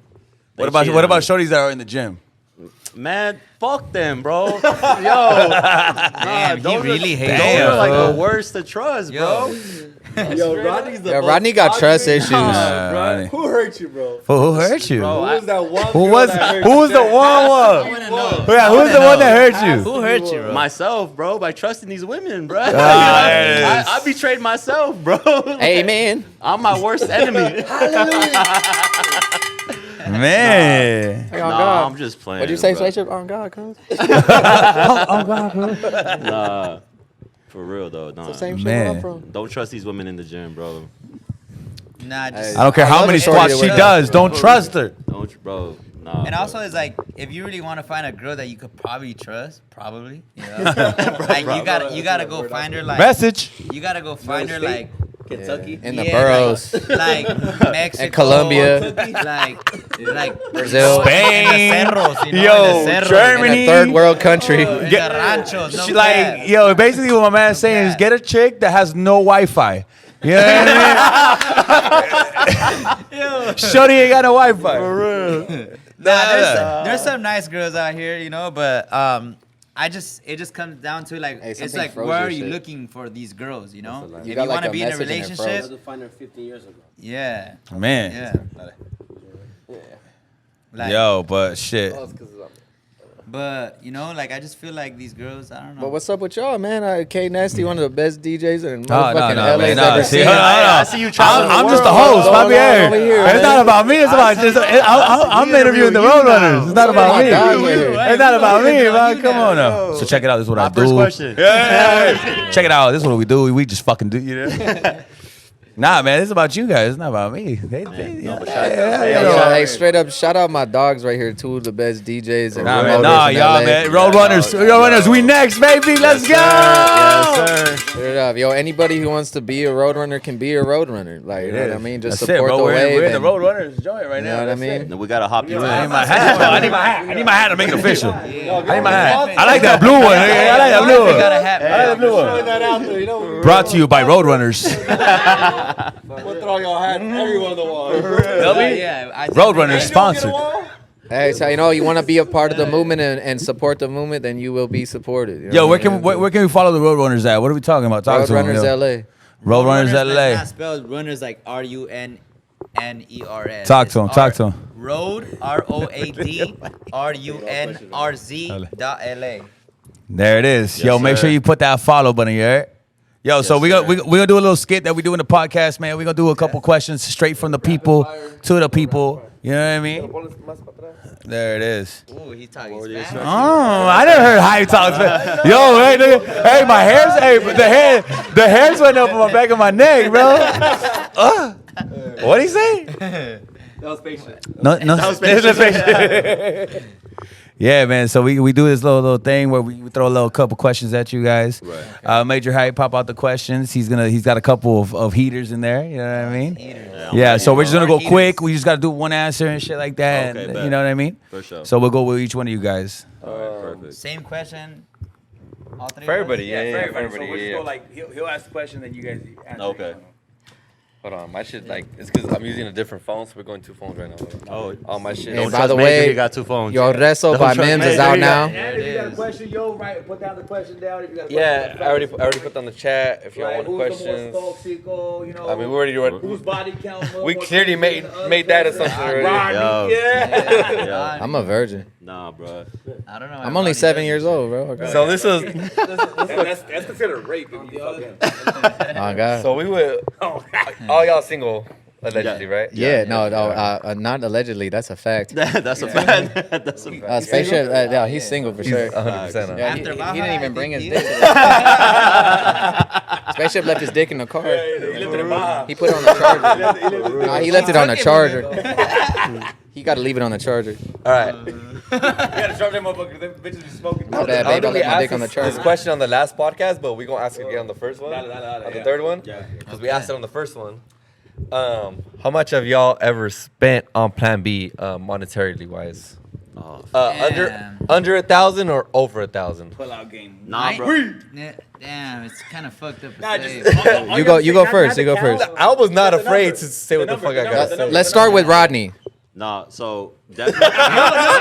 What about shorties that are in the gym? Man, fuck them, bro. Yo, nah, Damn, he those really are, hates those them, are like bro. the worst to trust, bro. Yo, Rodney's the most Rodney got trust toxic issues. guy, bro. Rodney. Who hurt you, bro? Who hurt you? Who was that one? Who girl was that hurt who you? was the one? Yeah, who's the one that hurt you? Who hurt you, bro? Myself, bro, by trusting these women, bro. Yes. I betrayed myself, bro. Hey, man. I'm my worst enemy. Man. Hey, on Nah, God. I'm just playing. What'd you say, bro. Spaceship? On God, cuz. Nah, for real though. Nah. Same shit Man. where I'm from. Don't trust these women in the gym, bro. Nah, just. I don't care I how love many the story squats that she we're does. Don't trust her. Don't, bro. Nah. And bro. also, it's like if you really want to find a girl that you could probably trust, you know, like you gotta go find her like Message. you gotta go find her like Kentucky. In the yeah, boroughs. like Mexico, And Colombia. like Brazil. Spain. in the cerros, you know, Yo, in the cerros, Germany. In a third world country. in the ranchos, no She cap. like, yo, basically what my man's saying is get a chick that has no Wi-Fi. You know what I mean? Shorty ain't got no Wi-Fi. For real. There's some nice girls out here, you know, but it just comes down to like Hey, it's something like froze where your are you shit. looking for these girls, you know? If You you got, want like, to a be in a message and it relationship, froze. Wasn't find her 15 years ago. yeah, Man. yeah. Like, Yo, but shit. but you know, like I just feel like these girls, I don't know. But what's up with y'all, man? K Nasty, one of the best DJs in No, motherfucking LA's man, no. ever See, seen. hold on. I see you traveling I'm the just the world, host, bro. my What's going on over here, It's man? not about me. It's about just. I'm interviewing the Roadrunners. It's not about me. It's not about me, man. Come on now. So check it out. This is what I My first do. question. Yeah. Check it out. This is what we do. We just fucking do. You know. Nah, man. It's about you guys. It's not about me. Hey, straight up, shout out my dogs right here, two of the best DJs. And Nah, man. promoters Nah, in y'all, LA. man. Roadrunners. We next, baby. Let's go. Yes, sir. Straight up, yo. Anybody who wants to be a roadrunner can be a roadrunner. Like, you know what I mean? Just That's it, support bro. the wave. We're in the and- Roadrunners joint right You now. know what I That's mean? it. Then we gotta hop you in. I need my hat. I need my hat to make it official. I need my hat. I like that blue one. I like that blue one. got a hat. I like the blue Throwing one. that out there, you know. Brought to you by Roadrunners. We'll throw your hat everywhere on the wall. Yeah, I think Roadrunners sponsored. Hey, so you know you want to be a part of the movement and support the movement, then you will be supported. You know Yo, what I mean? where can we follow the Roadrunners at? What are we talking about? Talk to them. Roadrunners yo. LA. Roadrunners That's LA. not spelled runners like RUNNERS. Talk to him. Talk to him. Road ROAD RUNRZ.LA. There it is. Yo, Yes, make sir. sure you put that follow button, you heard? Yo, so we gonna do a little skit that we do in the podcast, man. We're gonna do a couple questions straight from the people to the people. You know what I mean? There it is. Ooh, he talking Spanish. Oh, I never heard how he talks. Yo, hey, nigga, hey, my hair's, hey, the hairs went up on my back of my neck, bro. What'd he say? That was spaceship. No, yeah, man. So we do this little thing where we throw a little couple questions at you guys. Right. Major Hype, pop out the questions. He's got a couple of heaters in there. You know what I mean? Heaters. Yeah. So we're just gonna go Heaters. quick. We just gotta do one answer and shit like that. Okay, and, bet. you know what I mean? For sure. So we'll go with each one of you guys. All right, perfect. Same question. All three For of us? everybody, yeah, for everybody, yeah. like he'll ask the question, then you guys answer. Okay. Hold on, my shit like it's because I'm using a different phone, so we're going two phones right now. Oh, all my shit. Hey, don't by trust the Major, way, he got two phones. Yo Rezo Don't by trust Mimss is Major, out he got- now. And if you got a question, yo, put down the question down. If you got a Yeah, I already put on the chat if y'all want questions. I mean, we already whose body count? we clearly made that assumption already. Yo. Yeah. I'm a virgin. Nah, bro. I don't know. I'm only 7 years old, bro. Okay. So this was That's considered rape if you fucking. Oh God. so we were all y'all single allegedly, right? Yeah, no, not allegedly. That's a fact. That's a fact. That's a fact. Spaceship, yeah, he's single for sure. 100%. Yeah, After he Baja, didn't I even bring his think dick. he- Spaceship left his dick in the car. He left it in Baja. He put it on the charger. Nah, he left it on the charger. He got to leave it on the charger. All right. You gotta drop them motherfuckers. Them bitches be smoking. My bad, I babe. I don't think we left my dick asked on the this charger. question on the last podcast, but we're gonna ask it again on the first one, on the yeah. third one, Yeah. because we asked it on the first one. How much have y'all ever spent on Plan B, monetarily wise? Oh, Under 1,000 or over 1,000? Pull out game. nah, bro. Yeah, damn, it's kind of fucked up. to Nah, say, just but- You go first. You go first. I was not afraid to say what the fuck I got. Let's start with Rodney. No, so definitely.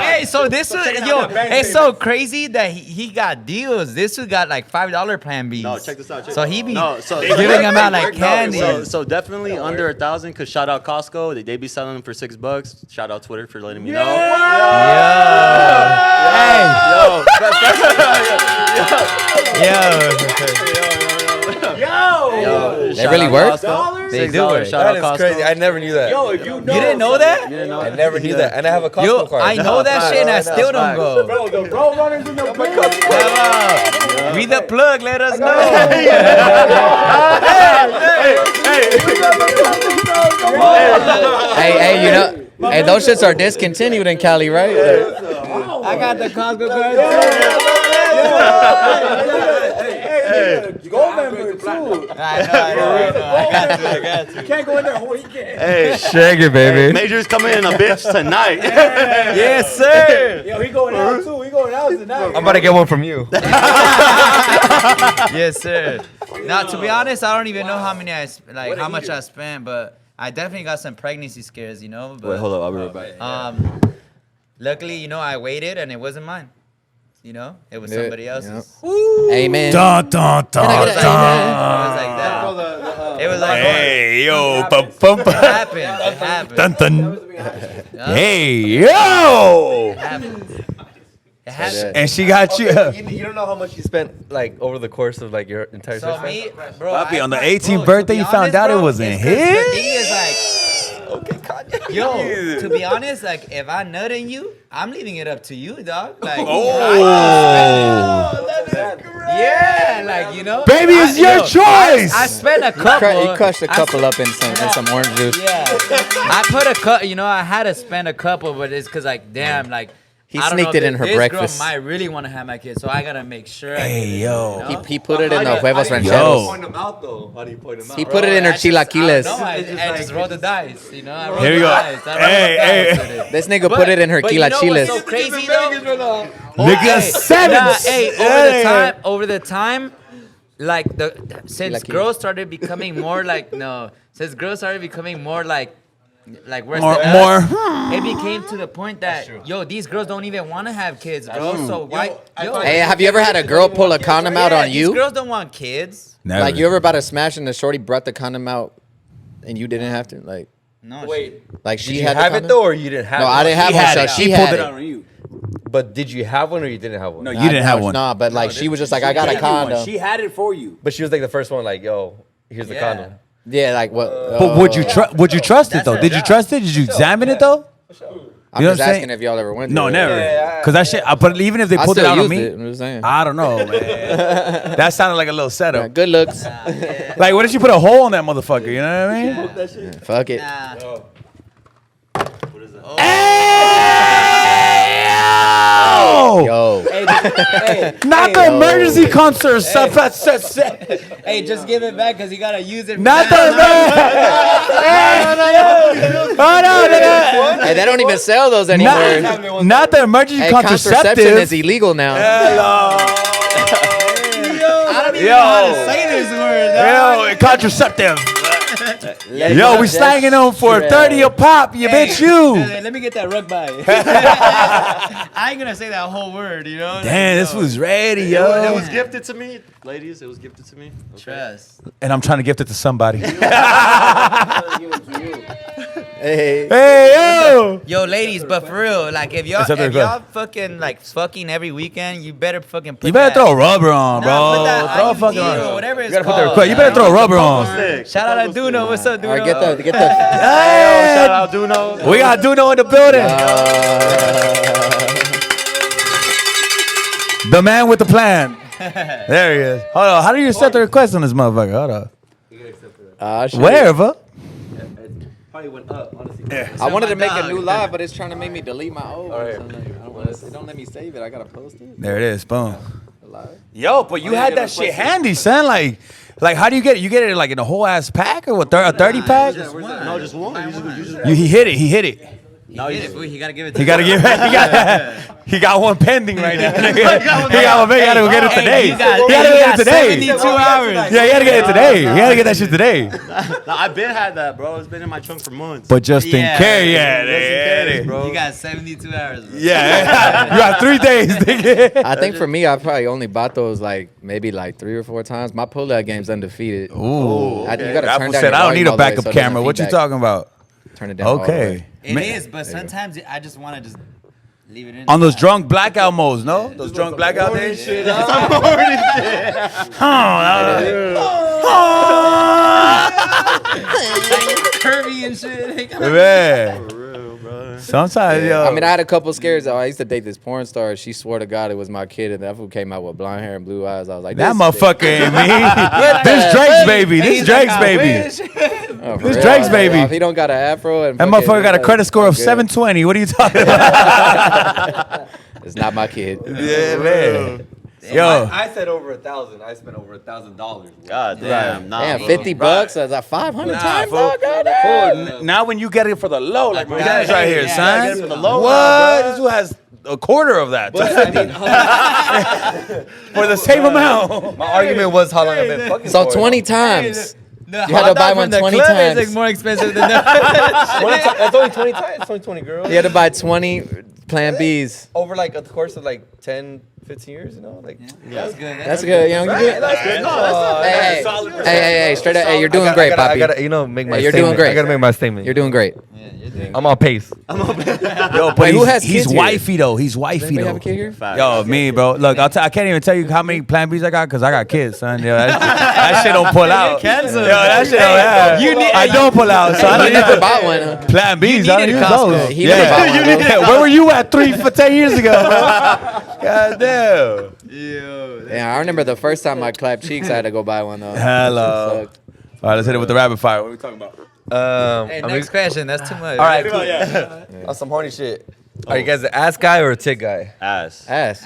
Hey, so this was it's so crazy that he got deals. This one got like $5 Plan Bs. No, check this out. So he be so giving them out like candy. So definitely under 1,000. Cause shout out Costco, they be selling them for $6. Shout out Twitter for letting me know. Yo. They really work? They do it. Shout out That is Costco. crazy. I never knew that. Yo, if you know, You didn't know that? I never knew that. And I have a Costco Yo, card. I know that shit and I still don't go. bro, the Roadrunners in the building. Read the plug, let us know. Hey, you know, hey, those shits are discontinued in Cali, right? I got the Costco card. Gold member too. I got to. You can't go in there whole weekend. Hey, Shake it, baby. Major's coming in a bitch tonight. Yes, sir. Yo, he going out too. He going out tonight. I'm about to get one from you. Yes, sir. Now, to be honest, I don't even know how much I spent, but I definitely got some pregnancy scares, you know. But, Wait, hold up. I'll be right back. Luckily, you know, I waited and it wasn't mine. You know, it was somebody else's. Amen. Dun, dun, dun, It was like dun. that. It was like Hey, yo. It happened. It happened. Dun, dun. Hey, yo. It happened. It happened. And she got you. You don't know how much you spent like over the course of like your entire So sexual me, bro. Papi, on the bro, 18th to birthday, be you found honest, out it bro, wasn't it's 'cause his? The thing is like, yo, to be honest, like if I nut in you, I'm leaving it up to you, dog. Like, yeah, like you know, Baby, it's your choice. I spent a couple. You crushed a couple up in some orange juice. Yeah, I put a couple. You know, I had to spend a couple, but it's because like, damn, like. He I don't sneaked know it in if her this breakfast. girl might really want to have my kid, so I gotta make sure. Hey, yo. He put it in the huevos Yo. rancheros. Point them out though. How do you point them out? He put it in her chilaquiles. No, I just rolled the dice. You know, I rolled Here the we go. dice. I rolled Hey, the dice hey. with it. This nigga put it in her But you know what's chilaquiles. so crazy though? Nigga, sevens. Hey, over the time, like since girls started becoming more like where's More- the more. it became to the point that yo, these girls don't even want to have kids, bro. So why? Hey, have you ever had a girl pull a condom out on These you? girls don't want kids. Never. Like you ever about to smash and the shorty brought the condom out and you didn't have to? Like No. like Did she you had have the it condom? though, or you didn't have No, it? I didn't have She one. had So it. she She had pulled it it. out on you. But did you have one or you didn't have one? No, you didn't have one. Nah, but like she was just like, I got a condom. She had it for you. But she was like the first one, like, yo, here's the Yeah. condom. Yeah, like what? But would you trust it though? her Did you job. trust it? Did you examine it though? I'm You know just what I'm asking if y'all ever went. No, through it. never. Cause that shit. But even if they I pulled it still out on used me, it. I'm just saying. I don't know, man. That sounded like a little Yeah, setup. good looks. Like, what if you put a hole in that motherfucker? You know what I mean? Fuck it. Nah. Oh, Yo. not the emergency concert. Hey, just give it back because you gotta use it. Not the. Oh no, nigga. Hey, they don't even sell those anymore. Not the emergency Hey, contraception contraceptive. is illegal now. Hello. I don't even know how to say this word. dog. Yo, contraceptive. Yo, we slanging them for 30 a pop. You bitch, you. Let me get that rug by. I ain't gonna say that whole word, you know. Damn, this was ready, It yo. was gifted to me, ladies. It was gifted to me. Okay. Trust. And I'm trying to gift it to somebody. Hey. Hey, yo. Yo, ladies, but for real, like if y'all Accept the request. fucking like fucking every weekend, you better fucking put You better that, throw rubber on, bro. Nah, put that Throw a IUD fucking or on. whatever it's You gotta put the called. request. You better throw rubber on. Shout out to Duno. What's up, Duno? All right, get the. Hey, Shout out Duno. we got Duno in the building. The man with the plan. There he is. Hold on. How do you accept the request on this motherfucker? Hold on. Shit. Wherever. Probably went up, honestly. I wanted to my make a dog. new live, but it's trying to make me delete my old. All right. So I'm like, I don't wanna, it don't let me save it. I gotta post it. There it is. Boom. Live. Yo, but you had that shit handy, son. Like how do you get it? You get it like in a whole ass pack or what? A 30 pack? No, just one. He hit it. He hit it. He gotta give it. He got one pending right now. He got one. He gotta go get it today. He gotta get it today. 72 hours. Yeah, he gotta get it today. He gotta get that shit today. No, I've been had that, bro. It's been in my trunk for months. But just in case, bro. You got 72 hours. Bro. Yeah, you got 3 days. Nigga. I think for me, I probably only bought those like maybe like 3 or 4 times. My pull-out game's undefeated. Ooh. You gotta turn Apple down said, your I don't need volume a all the way backup so it doesn't camera. What you feedback. talking about? Turn it down. all the Okay. way. It is, but sometimes I just want to just leave it in. On those drunk blackout modes, no? Those drunk blackout days? Curvy and shit. Man. For real, bro. Sometimes, yo. I mean, I had a couple scares. Though. I used to date this porn star. She swore to God it was my kid, and that fool came out with blonde hair and blue eyes. I was like, that this motherfucker ain't me. This Drake's baby. This Drake's baby. Oh, This real. Drake's baby. If he don't got an afro and That fucking- motherfucker got a credit score of good. 720. What are you talking about? It's not my kid. Yeah, man. Yo. I said over 1,000. I spent over $1,000. God damn. Nah, Damn, bro. 50 bucks. That's like 500 Nah, times. fool. Dog, goddamn. Fool, now when you get it for the low, like my guys right here, yeah, son. get it for the low what? now, bro. This one has a quarter of that. But I mean, For the same amount. my argument was how long I've been fucking So for. 20 times. The You had to hot buy dog one from the 20 club times. is like more expensive than that. That's only 20 times. It's only 20 girls. You had to buy 20 Plan Bs. Over like a course of like 10, 15 years, you know? Like, That's good. That's good. You know, you do- That's good. Hey, straight up. Hey, you're doing great, I Poppy. gotta, you know, make my Hey, you're statement. doing great. I gotta make my statement. You're doing great. I'm on pace. Yo, but Wait, who he's, has he's kids here? wifey though. He's wifey Anybody though. have a kid here? Facts. Yo, me, bro. Look, I can't even tell you how many Plan Bs I got because I got kids, son. Yo, that shit don't pull out. Yo, that shit don't. I don't pull out, son. You never bought one, huh? Plan Bs. I don't use those. He never bought one of those. Where were you at 10 years ago, bro? God damn. Yeah, I remember the first time I clapped cheeks, I had to go buy one though. Hello. Sucked. All right, let's hit it with the rapid fire. What are we talking about? Hey, next question. That's too much. All right, cool. On some horny shit. Are you guys an ass guy or a tit guy? Ass. Ass.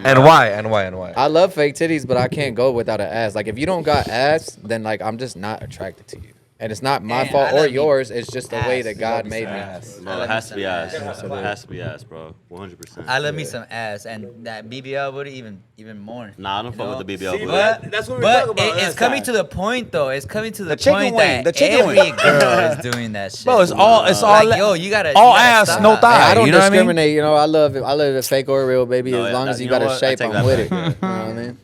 And why? And why? And why? I love fake titties, but I can't go without an ass. Like if you don't got ass, then like I'm just not attracted to you. And it's not my Man, fault I or love you. yours. It's just the way Ass. that God made me. No, it has to be ass. It has to be ass, bro. 100%. I love me some ass, and that BBL booty even more. Nah, I don't fuck with the BBL. bro. But, that's what it's coming to the point though. It's coming to the, chicken point wing, that the chicken every wing. girl is doing that shit. Bro, it's all like, yo, you gotta all you gotta ass, stop. no thigh. I don't you know what I mean? discriminate. You know, I love it fake or real, baby. No, as long as you you got know a what? I shape, take I'm that with it. back. You know what I mean?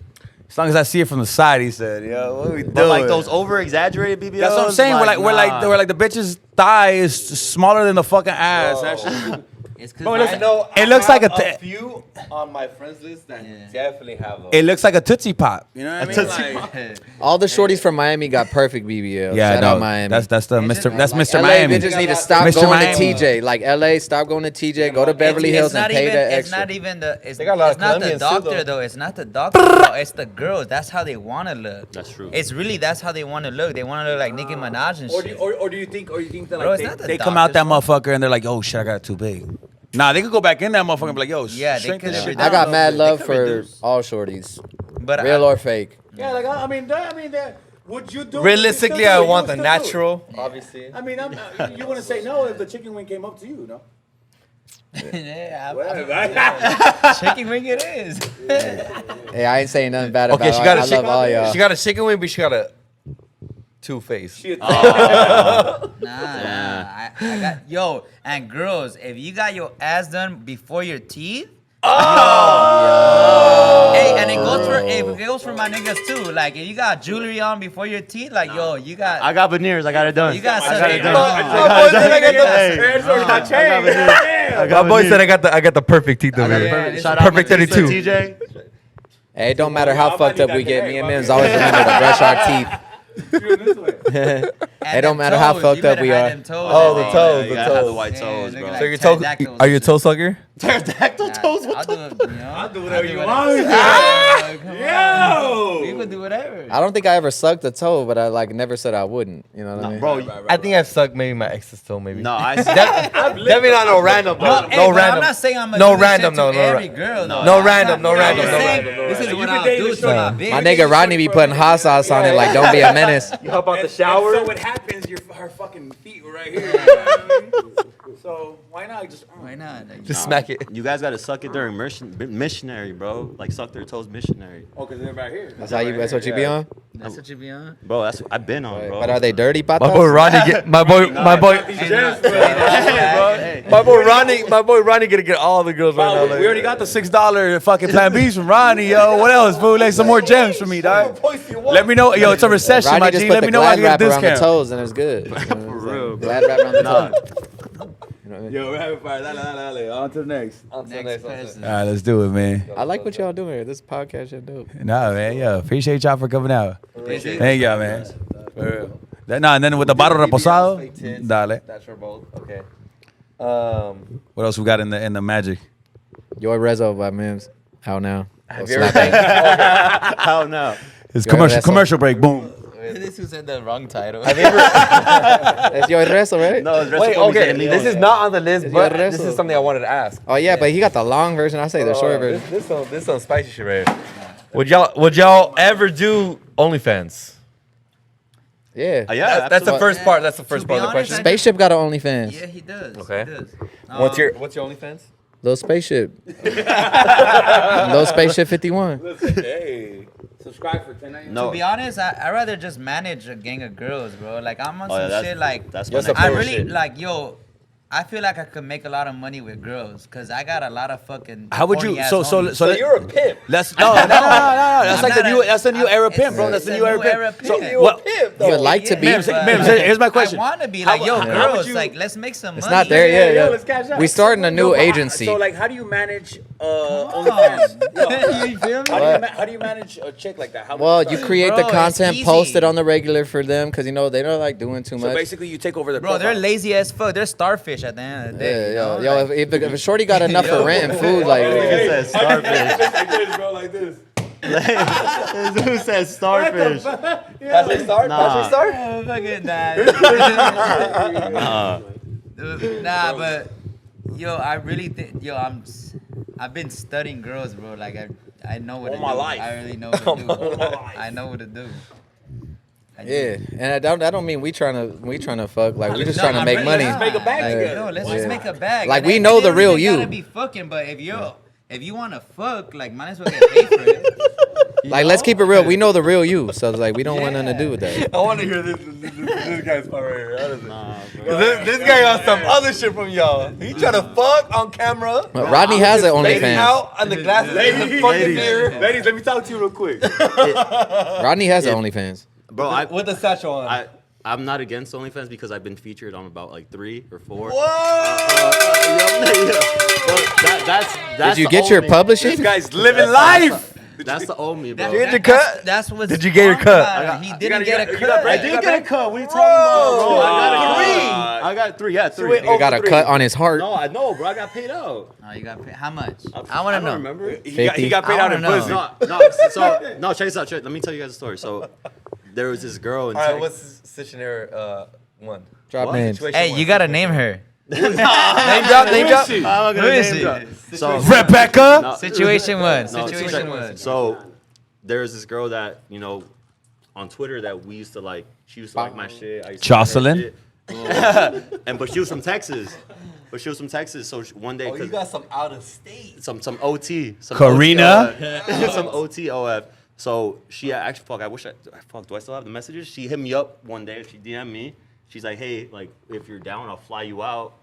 As long as I see it from the side, he said, yo, what are we doing? But like those over exaggerated BBLs. That's what I'm saying. Like, we're like the bitch's thigh is smaller than the fucking ass. That shit- It's Bro, it looks- I know. It looks like a few on my friends list that definitely have those. It looks like a Tootsie Pop. You know what I mean? Like, All the shorties from Miami got perfect BBL. yeah, Shout no, out Miami. that's the Mr. That's Mr. LA Miami. bitches need to stop Mr. going Miami. to TJ. Like LA, stop going to TJ. Go to Beverly Hills and pay that It's extra. not even the. It's, They got a lot it's of not the Colombians too, doctor though. though. It's not the doctor. No, it's the girls. That's how they want to look. That's true. It's really that's how they want to look. They want to look like Nicki Minaj and shit. Or do you think that Bro, it's not the they come out that doctor's motherfucker and they're like, oh shit, I got it too big. Nah, they could go back in that motherfucker and be like, yo, Yeah, they shrink could this have shit I down. got mad They love could for reduce. all shorties, But real or fake. Yeah, like would you do? Realistically, I want the natural. Obviously. I mean, you wouldn't say no if the chicken wing came up to you, no? chicken wing it is. Hey, I ain't saying nothing bad about Okay, it. she got I a love all y'all. She got a chicken wing, but she got a two-face. Nah, I got yo and girls. If you got your ass done before your teeth. Hey, and it goes for my niggas too. Like if you got jewelry on before your teeth, like yo, you got. I got veneers. I got it done. You got I got something it done. My boy said I got the perfect teeth over here. Shout out Perfect my 32. TJ. Hey, it don't matter how fucked up we get. Me and Mimss always remember to brush our teeth. It don't matter how fucked up we are. Oh, the toes, the You gotta have the toes. white toes, bro. So your toe, are you a toe sucker? Pterodactyl toes. I'll do it. I'll do whatever you want. You can do whatever. I don't think I ever sucked a toe, but I like never said I wouldn't. You know what I mean? Bro, I think I've sucked maybe my ex's toe, maybe. no, I Definitely not no random, though. Hey, No but random. I'm not saying I'm gonna No do this random, shit no, to no, every no. girl. No random, no I'm random, just no saying, random, no This is random. what I'll do to my bitch. My nigga Rodney be putting hot sauce on it like, don't be a menace. You hop out the shower. So what happens? Her fucking feet right right here. So why not just? Why not? Like, Just smack it. You guys gotta suck it during missionary, bro. Like suck their toes missionary. Oh, because they're right here. That's how you. That's what you be on. that's what you be on. Bro, that's what I've been on, bro. But are they dirty, patas? My boy Ronnie, my boy Ronnie gonna get all the girls right now. We already got the $6 fucking Plan B's from Ronnie, yo. What else, fool? Like some more gems for me, dog. Let me know, yo. It's a recession, Ronnie my just G. put Let the me know I glad can get a wrap around the discount. toes and it's good. For real, glad wrap around the Nah. toes. You know what I mean? Yo, we're having fire. Dale. On to the next. Next person. All right, let's do it, man. I like what y'all doing here. This podcast shit dope. Nah, man. Yo, appreciate y'all for coming out. Thank y'all, man. For real. And then with the bottle reposado, dale. That's for both. Okay. What else we got in the magic? Your Rezo by Mimss. How now? Have Oh, you ever slap How no? It's Yo, that's commercial break. Boom. This who said the wrong title. Have you ever? That's Your Rezo, right? No, Wait, okay. This is not on the list, It's but your this resto. is something I wanted to ask. Oh yeah, but he got the long version. I say the short version. This some spicy shit right here. Would y'all ever do OnlyFans? Yeah. Yeah, That's the absolutely. first part. That's the first To part be of the honest, question. Spaceship got an OnlyFans. Yeah, he does. Okay. He does. What's your OnlyFans? Little Spaceship. Little Spaceship 51. Hey, subscribe for $10.99. No. To be honest, I'd rather just manage a gang of girls, bro. Like I'm on Oh, yeah, some shit like that's You're my next I supposed- really shit. like yo. I feel like I could make a lot of money with girls because I got a lot of fucking. How would you? horny-ass So homies. So you're a pimp. Let's no. That's I'm like the not new. a- That's the new era pimp, bro. it's That's the a new era new pimp. era So pimp. You're a what? pimp, You would though. like to be. Mims, but Mims, here's my question. I want to be like, yo, how would girls, you- like, let's make some money. It's not there yet. yo, Yeah. let's cash out. We starting a new agency. So like, how do you manage Come OnlyFans? on. You feel me? How do you manage a chick like that? How would Well, start? you create Bro, the it's content, easy. post it on the regular for them, because you know they don't like doing too So much. basically, you take over the. Bro, they're profile. lazy as fuck. They're starfish at the end of the day. you know? Yo, Like, if a shorty got enough for rent and food, like It says starfish. like this, bro, like this. Who says starfish? Patrick Star? Nah. Patrick Star? oh, fucking nah. Nah. Nah, but yo, I really think I've been studying girls, bro. Like I know what to do. my life. I really know what to do. I know what to do. I do. yeah. And I don't mean we trying to fuck. Like we just No, trying to I'm make ready. money. Let's make a bag Like, together. no, let's Yeah. just make a bag. Like, And we then- know and the then real we you. gotta be fucking, but if you wanna fuck, like might as well get paid for it. Like let's keep it real. We know the real you, so it's like we don't want nothing to do with that. I want to hear this guy's part right here. Honestly. Nah, 'Cause this guy got some other shit from y'all. He trying to fuck on camera. But Rodney has an Ladies OnlyFans. out on the glasses in the fucking mirror. Ladies, let me talk to you real quick. Rodney has an OnlyFans. bro, With the satchel on. I'm not against OnlyFans because I've been featured on about like 3 or 4. That's Did you the get your only- publishing? Guy's living life. That's the only, bro. Did you cut? That's what's Did you get your wrong cut? about it. He didn't get a cut. I did get a cut. What are you talking about, bro? I got 3. I got 3. He got a cut on his heart. No, I know, bro. I got paid out. Oh, you got paid. How much? I want to don't know. remember. He got paid I out in wanna pussy. know. No, check this out. Let me tell you guys a story. So there was this girl in All right, Tech- what's situationer one? Drop What? names. Situation Hey, one. you gotta name her. Name drop, name drop. I'm not Who gonna is name she? drop. So Rebecca. No. Situation one. No, Situation check- one. So there's this girl that, you know, on Twitter that we used to like. She used to like my shit. I used to like her Jocelyn? shit. But she was from Texas. So one day, Oh, you got some out of state. some OT. Some Karina? OT, some OTOF. So she actually, do I still have the messages? She hit me up one day. She DM'd me. She's like, hey, like, if you're down, I'll fly you out.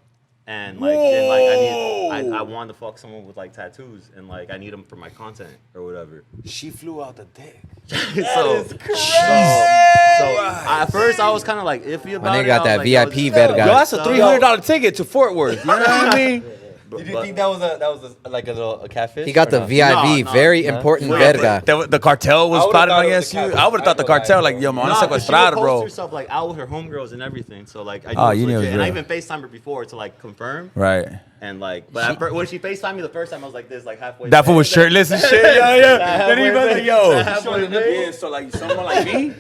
And like, then, like I want to fuck someone with like tattoos, and like I need them for my content or whatever. She flew out the dick. So at first I was kind of like iffy about nigga it. got I that was like, VIP yo, verga. Yo, that's a $300 ticket to Fort Worth. You know what I mean? Did you think that was like a catfish? He got or the not? VIP, No, very no. important Wait, verga. The cartel was I would've plotting thought it was against the you. cartel. I would have thought the cartel, like, yo, man, Nah, but she would sequestrada, post bro. herself like out with her homegirls and everything. So like I knew Oh, it was you knew it was legit. And I real. even FaceTimed her before to like confirm. Right. And like, but when she FaceTimed me the first time, I was like this, like halfway. That fool was shirtless and shit. Yeah. Then he was like, yo. Yeah, so like someone like me?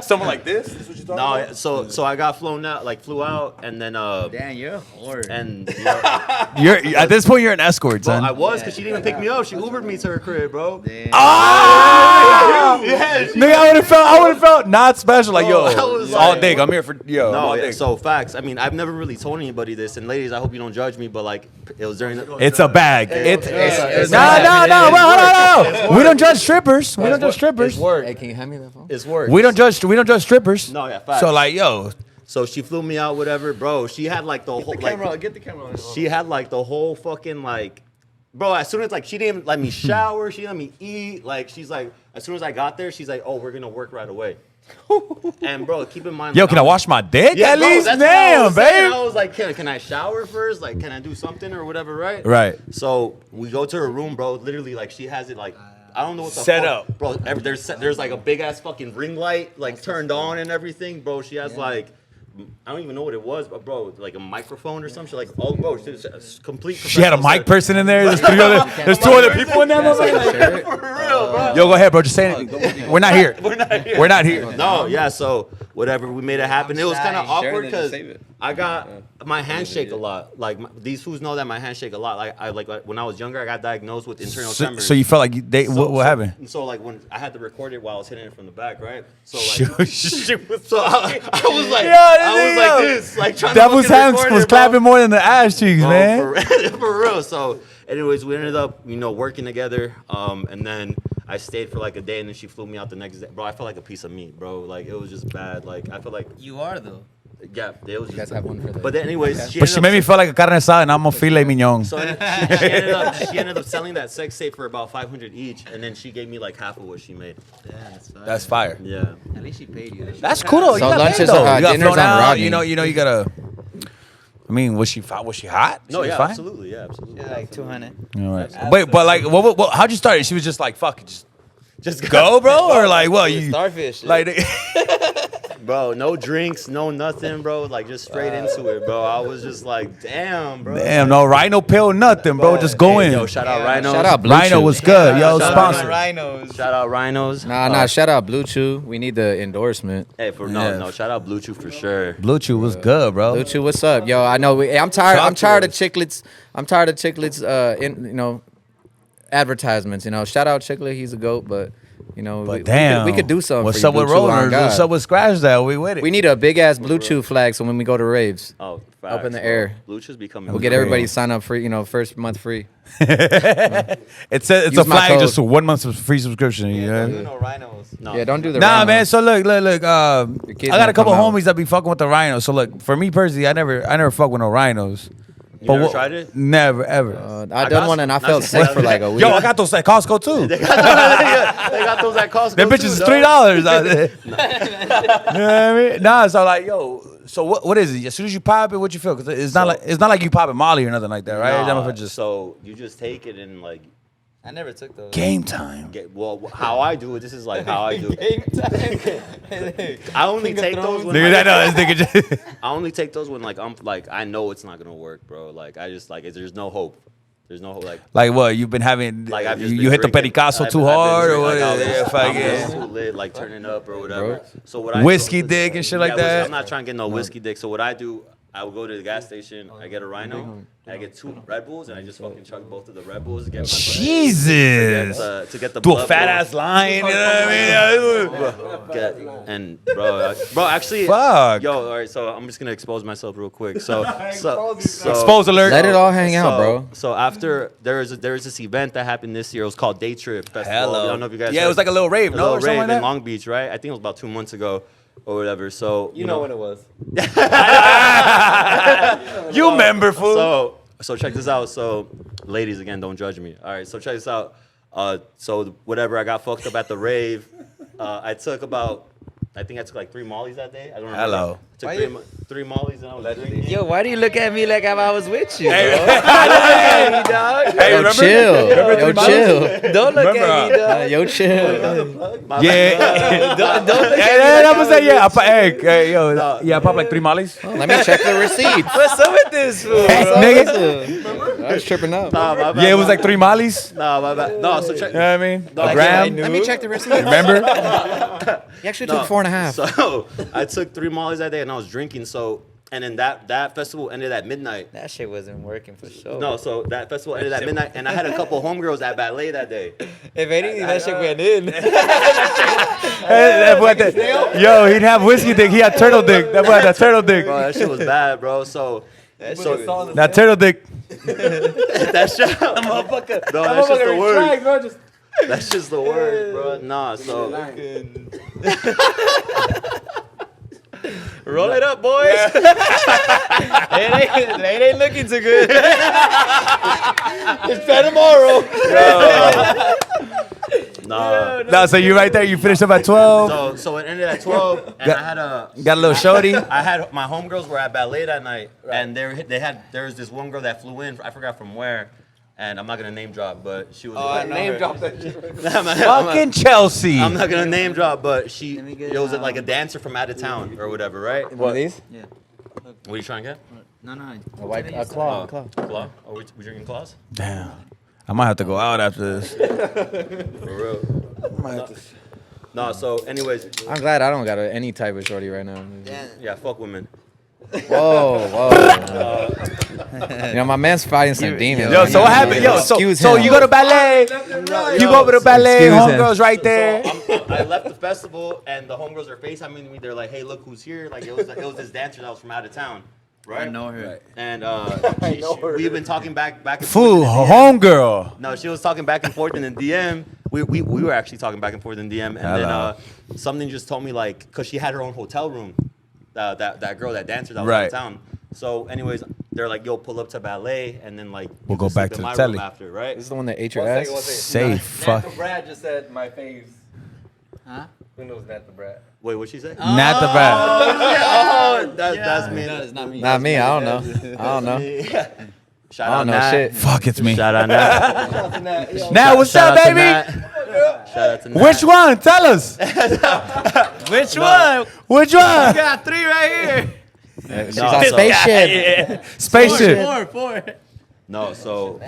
Someone like this? Is what you're talking about? So I got flew out, and then Damn, you're a whore. and You're at this point you're an escort, son. I was, because she didn't even pick me up. She Ubered me to her crib, bro. Oh! Yeah, Nigga, I would have felt not special. Like, Bro, I yo, was all like- dick. I'm here for yo. No, all yeah, dick. so facts. I mean, I've never really told anybody this, and ladies, I hope you don't judge me, but like, it was during the. It's a bag. It's it's no. We don't judge strippers. We don't judge strippers. Hey, can you hand me that phone? It's work. We don't judge strippers. No, yeah, facts. So like, yo, So she flew me out, whatever, bro. She had like the whole Get the camera on. She had like the whole fucking like, bro. As soon as like she didn't let me shower, she didn't let me eat. Like she's like, as soon as I got there, she's like, oh, we're gonna work right away. And bro, keep in mind. yo, like, can I wash my dick Yeah, at bro, least? that's what I Damn, was saying. babe. I was like, can I shower first? Like, can I do something or whatever, right? Right. So we go to her room, bro. Literally, like she has it like. I don't know what the Set fuck. up. Bro. There's like a big ass fucking ring light like turned on and everything, bro. She has like. I don't even know what it was, but bro, like a microphone or some shit. Like, oh, bro, she's complete. She had a mic person in there. There's two other people in there. motherfucker. For real, bro. Yo, go ahead, bro. Just say it. We're not here. We're not here. No, yeah. So whatever, we made it happen. It was kind of awkward Sharing it, just because save it. I got my handshake a lot. Like these fools know that my handshake a lot. Like when I was younger, I got diagnosed with internal tremors. So you felt like what happened? So like when I had to record it while I was hitting it from the back, right? So like, Shoot. so I was like, Yo, I was like this, like trying That to was fucking hands record was it, bro. clapping more than the ass cheeks, Bro, man. for real. So, anyways, we ended up, working together. And then I stayed for like a day, and then she flew me out the next day. Bro, I felt like a piece of meat, bro. Like it was just bad. Like I felt like, You are though. yeah, it was. You guys have one for that. But then, anyways, But she made me feel like a carne asada, and I'm a filet mignon. So she ended up selling that sex tape for about $500 each, and then she gave me like half of what she made. Yeah, that's fine. That's fire. Yeah. At least she paid you. That's cool though. So You got lunches paid, though. are- You got dinners flown on out, Rodney. you gotta. I mean, was she hot? She No, was yeah, fine? absolutely, yeah, absolutely. Yeah, like 200. All right. Wait, but like, how'd you start it? She was just like, fuck it, just go, bro, or like, what you Starfish. like? Bro, no drinks, no nothing, bro. Like just straight into it, bro. I was just like, damn, bro. Damn, no rhino pill, nothing, bro. Just go in. Yo, shout out Rhinos. Shout out Blue Rhino Chew. was good, yo. Shout out Sponsor. Rhinos. Shout out Rhinos. Nah, shout out Blue Chew. We need the endorsement. Hey, shout out Blue Chew for sure. Blue Chew was good, bro. Blue Chew, what's up, yo? I know I'm tired. I'm tired of chiclets. I'm tired of chiclets. Advertisements. Shout out Chiclet. He's a goat, but But damn, we could do something. What's for up you, with Blue Chew, on Rollers? God. What's up with Skratch Dat? We with it. We need a big ass Blue Chew flag so when we go to raves, Oh, up in the bro. air. Blue Chew's becoming. we'll get everybody to sign up free. First month free. It's a Use my flag, code. just 1 month of free subscription. You know? No rhinos. No. Yeah, don't do the Nah, rhino. man. So look. I kids got a might couple come out. homies that be fucking with the rhinos. So look, for me personally, I never fuck with no rhinos. You never tried it? Never, ever. I got done one and I not felt some- sick for like a week. Yo, I got those at Costco too. They got those at Costco. Them bitches is too, $3 dog. out there. You know what I mean? Nah, so like, yo, so what is it? As soon as you pop it, what you feel? Cause it's not like you popping Molly or nothing like that, right? Nah, That motherfucker just so you just take it and like I never took those. game time. how I do it. This is like how I do it. I only take those when Nigga, like, that this nigga just. I only take those when like I'm like I know it's not gonna work, bro. Like I just like there's no hope. There's no hope. Like What you've been having? Like I've just you been hit the drinking. pericazo I've too been hard, or drinking, what? like, I was Yeah, just- fuck I'm just yeah. too lit, like turning up or whatever. So what I Whiskey do, dick and shit like whiskey- that? I'm not trying to get no whiskey dick. So what I do, I will go to the gas station. I get a Rhino. And I get 2 Red Bulls, and I just fucking chug both of the Red Bulls. Get my Jesus. to get the Do a blood fat flowing. ass line, you know what I mean? And bro, actually, Fuck. yo, all right. So I'm just gonna expose myself real quick. So Expose alert. Let it all hang out, bro. So after there is this event that happened this year. It was called Day Trip Festival. Hello. I don't know if you guys. Yeah, it heard. was like a little rave, A no? little Or something rave like in that? Long Beach, right? I think it was about 2 months ago or whatever. So You know when it was. You remember, fool. So check this out. So ladies, again, don't judge me. All right, so check this out. So whatever, I got fucked up at the rave. I took about I think I took like 3 mollies that day. I don't remember. Hello. I took 3 mollies and I was drinking. Yo, why do you look at me like if I was with you, bro? Hey, Hey, dog. Hey, Yo, remember? chill. Yo, chill. Don't look Remember, at me, dog. Yo, chill. Yeah. Don't look Hey, at me. I'm gonna say yeah. Hey, yo, yeah, I popped like 3 mollies. Let me check the receipts. What's up with this fool? Nigga. I was tripping out. Nah, my bad, Yeah, it was my like 3 mollies. Nah, my bad. No, so check. You know what I mean? No, A gram. Let me check the receipts. Remember? You actually took 4.5. So I took 3 mollies that day and I was drinking. So and then that festival ended at midnight. That shit wasn't working for sure. No, so that festival ended at midnight, and I had a couple homegirls at ballet that day. If anything, that shit went in. That boy had that- Yo, he didn't have whiskey dick. He had turtle dick. That boy had that turtle dick. Bro, that shit was bad, bro. So That turtle dick. that shit, motherfucker. No, that's just the word. That's just the word, bro. Nah, so Roll it up, boys. it ain't looking too good. It's better tomorrow. No, so you right there. You finished up at 12. So it ended at 12, and I had Got a little shorty. I had my homegirls were at ballet that night, and there was this one girl that flew in. I forgot from where, and I'm not gonna name drop, but she was Name drop that shit. Fucking Chelsea. I'm not gonna name drop, but it was like a dancer from out of town or whatever, right? One of these? Yeah. What are you trying to get? No. A claw. Claw? Are we drinking claws? Damn. I might have to go out after this. For real. No, so anyways, I'm glad I don't got any type of shorty right now. yeah, fuck women. Whoa. You know, my man's fighting some demons. Yo, so what happened? Yo, so you go to ballet. You go over to ballet. Excuse him. Homegirls right there. I left the festival and the homegirls are FaceTiming me. They're like, "Hey, look who's here!" Like it was this dancer that was from out of town, right? I know her. And we've been talking back and Fool, forth. homegirl. No, she was talking back and forth in the DM. We were actually talking back and forth in DM, and then something just told me like, cause she had her own hotel room. That girl, that dancer that was out of town. So, anyways, they're like, "Yo, pull up to ballet," and then like We'll go back sleep to in the my telly. room after, right? This is the one that ate your ass? Safe. Fuck. Nat the Brad just said my faves. Huh? Who knows Nat the Brad? Wait, what'd she say? Not the bad. Oh, that's me. No, it's not me. Not me. I don't know. Shout I out don't know Nat. shit. Fuck, it's me. Shout out Nat. Now, what's up, Shout out to baby? Nat. Shout out to Nat. Which one? Tell us. Which one? Which one? I got 3 right here. She's No, on so- spaceship. Spaceship. 4. No, so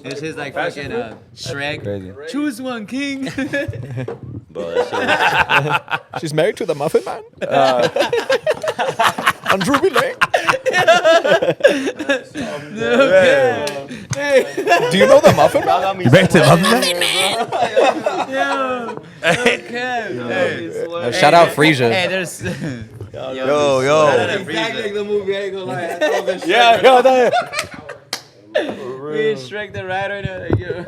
It's just like fucking Shrek. Crazy. Choose one, king. bro, that shit She's married to the Muffin Man. On Ruby Lane. Do you know the Muffin Man? You ready to love that? Shout out Frisia. Hey, there's. Yo. Exactly like the movie. I ain't gonna lie. Yeah, yo, that. We Shrek the Rat right now. Like, yo.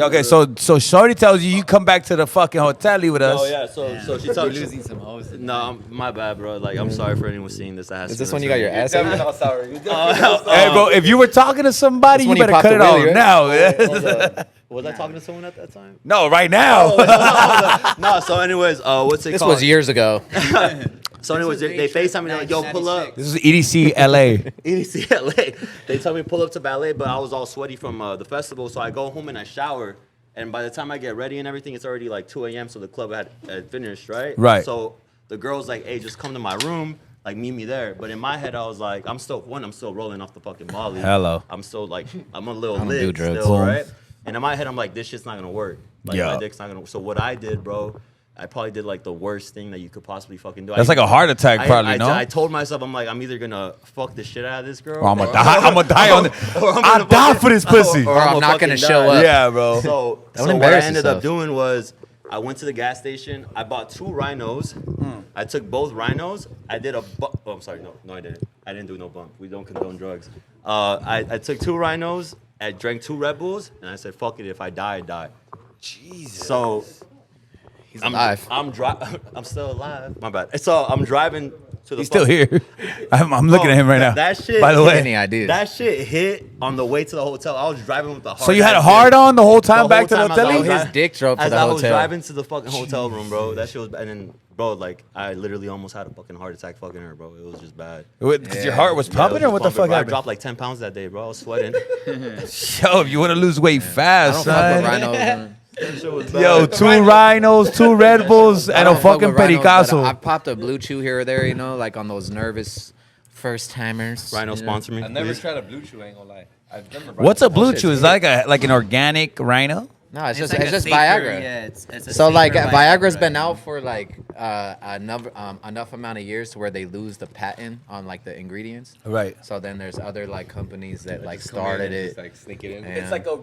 Okay, so Shorty tells you come back to the fucking hotel with us. Oh yeah, so she You're talks. losing some hoes. No, my bad, bro. Like I'm sorry for anyone seeing this. Is this when you got your ass ate? Definitely not sorry. Hey, bro, if you were talking to somebody, That's when you you better popped cut it the off wheelie, now. Was I talking to someone at that time? No, right now. No. So anyways, what's it This called? was years ago. So anyways, they FaceTime me. They're like, "Yo, pull up." This is EDC LA. EDC LA. They tell me pull up to ballet, but I was all sweaty from the festival. So I go home and I shower. And by the time I get ready and everything, it's already like 2 a.m. So the club had finished, right? Right. So the girl's like, "Hey, just come to my room, like meet me there." But in my head, I was like, I'm still rolling off the fucking Molly. Hello. I'm still like, I'm a little I don't do lit drugs. still, Boom. right? And in my head, I'm like, this shit's not gonna work. Like Yeah. my dick's not gonna. So what I did, bro, I probably did like the worst thing that you could possibly fucking do. That's like a heart attack, probably, no? I told myself, I'm like, I'm either gonna fuck the shit out of this girl, Or I'm gonna die. I'm gonna die on it. I die for this pussy. Or I'm not gonna fucking show die. up. Yeah, bro. So Don't what I embarrass ended up yourself. doing was I went to the gas station. I bought 2 rhinos. I took both rhinos. I did a oh, I'm sorry. No, I didn't. I didn't do no bump. We don't condone drugs. I took 2 rhinos. I drank 2 Red Bulls, and I said, "Fuck it. If I die, I die." Jesus. So He's alive. I'm still alive. My bad. So I'm driving to the. He's still here. I'm looking at him right now. That shit. By the way, Any ideas? That shit hit on the way to the hotel. I was driving with the hard. so you had a hard on the whole time The back to whole the time I hotel? was His driving- dick drove to As the I was hotel. driving to the fucking hotel room, bro. That shit was, and then, bro, like I literally almost had a fucking heart attack, fucking her, bro. It was just bad. Because your heart was Yeah, it pumping, was or what the just pumping, fuck bro. I happened? dropped like 10 pounds that day, bro. I was sweating. Yo, if you want to lose weight I fast, don't fuck with son. rhinos. Man. Yo, 2 rhinos, 2 Red Bulls, I and don't a fuck fucking with rhinos, but pericazo. I popped a blue chew here or there, you know, like on those nervous first timers. Rhino you know? sponsor me. I've never please. tried a blue chew. I ain't gonna lie. I've never. What's a tried blue that chew? shit. Is that like an organic rhino? No, it's just like it's a just safer- Viagra. Yeah, it's a So like safer Viagra's Viagra. been out for like enough amount of years to where they lose the patent on like the ingredients. Right. So then there's other like companies that like Just come in started and it. just, like sneak it in. Yeah. It's like a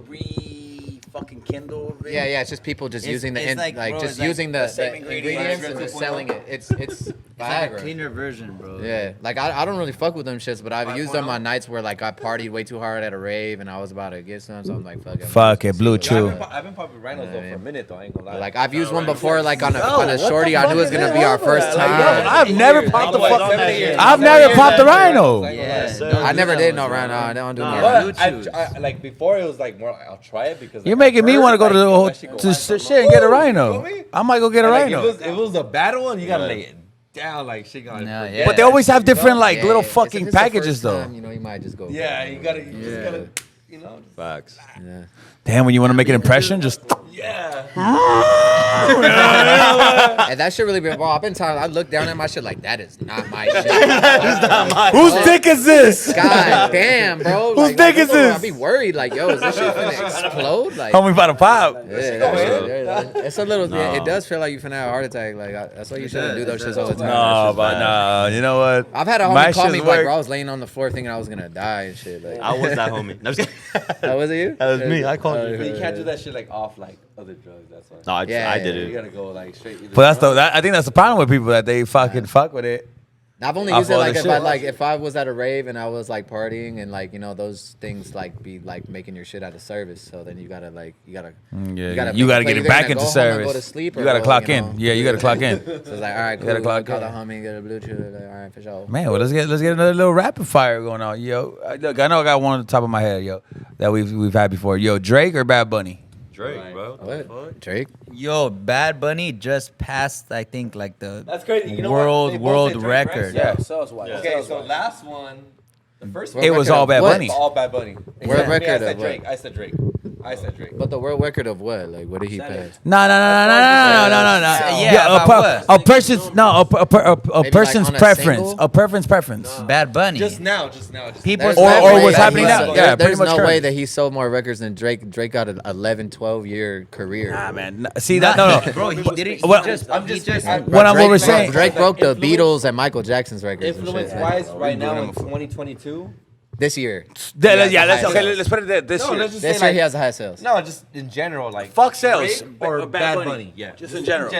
fucking Kindle. Thing. Yeah, it's just people just It's- using the it's in, like, like bro, just it's like using the the same ingredients and just 2.0. selling it. It's It's like a Viagra. cleaner version, bro. Yeah, like I don't really fuck with them shits, but I've used them on nights where like I partied way too hard at a rave and I was about to get some, so I'm like, Fuck it, blue Yo, chew. I've been popping rhinos though for a minute though. I ain't gonna lie. Like I've used one before, like on a shorty. I knew it was gonna be our first Like, time. yo, I've never popped the fuck. 7 years. I've never popped the rhino. Yeah, I never did no rhino. I don't do no But rhino. I like before it was like more. I'll try it because You're like, making me at want to go to first, the like, whole that shit go to hard. shit and get a Woo! rhino. You feel me? I might go get a Like, rhino. if it was a bad one, you gotta lay it down like shit. Gotta No, forget yeah. But they always have different like Yeah, little if fucking it's the packages first though. time, you know, you might just go. Yeah, you gotta. You just gotta. You know. Facts. Yeah. Damn, when you want to make an impression, just Yeah. And that shit really been. Well, I've been telling. I look down at my shit like that is not my shit. whose dick is this? God damn, bro. Whose Like, dick is this? I'd be worried. Like, yo, is this shit finna explode? Like, Homie about to pop. yeah, it's a little. Yeah, it does feel like you finna have a heart attack. Like, that's why you shouldn't do those shits all the time. No, but no. You know what? I've had a My homie call shit's me like, work. bro, I was laying on the floor thinking I was gonna die and shit. Like, I was that homie. No, I'm just kidding. oh, was it you? That was me. I called Oh, you. But you can't do that shit like off like other drugs. That's why. No, I Yeah, did You it. gotta go like straight. Either But that's I think that's the problem with people that they fucking fuck with it. I've only Off used it all like the if I shit. like if I was at a rave and I was like partying and like, you know, those things like be like making your shit out of service. So then you gotta Yeah, you gotta you gotta make get a it play. back Either into gonna go home and service. go to sleep or You gotta go, clock you in. know. Yeah, you gotta clock in. So it's like, all right, cool. gotta clock Call the in. homie, get a Bluetooth. Like, all right, for sure. Man, well let's get another little rapid fire going on, yo. Look, I know I got one on the top of my head, yo, that we've had before. Yo, Drake or Bad Bunny? Drake, bro. What? Drake? Yo, Bad Bunny just passed, I think, like the That's crazy. You know what? They both world say Drake, right? record. Yeah. Sales wise. Okay, so last one, the first one. It was all Bad What? Bunny. All Bad Bunny. World Except me, record I of said what? Drake. I said Drake. I said Drake. But the world record of what? Like, what did he pass? No. Yeah, about a person's Maybe, person's like, on a preference. single? A preference. Bad Bunny. Just now. People There's Or- no or way what's that happening he now. sold- Yeah, pretty there's much no current. way that he sold more records than Drake. Drake got an 11, 12-year career. Nah, man. See that? No. Bro, he didn't. He What- just. I'm he just- just. I- What I'm Drake, over saying. Drake broke the Influence- Beatles and Michael Jackson's records. and shit, Influence man. wise, right now in 2022. This year. Yeah, let's the highest let's put it there. This No, year. let's just This say year he like, has the highest sales. no, just in general, like Fuck sales. Drake or Bad Bunny. Yeah, Just in general.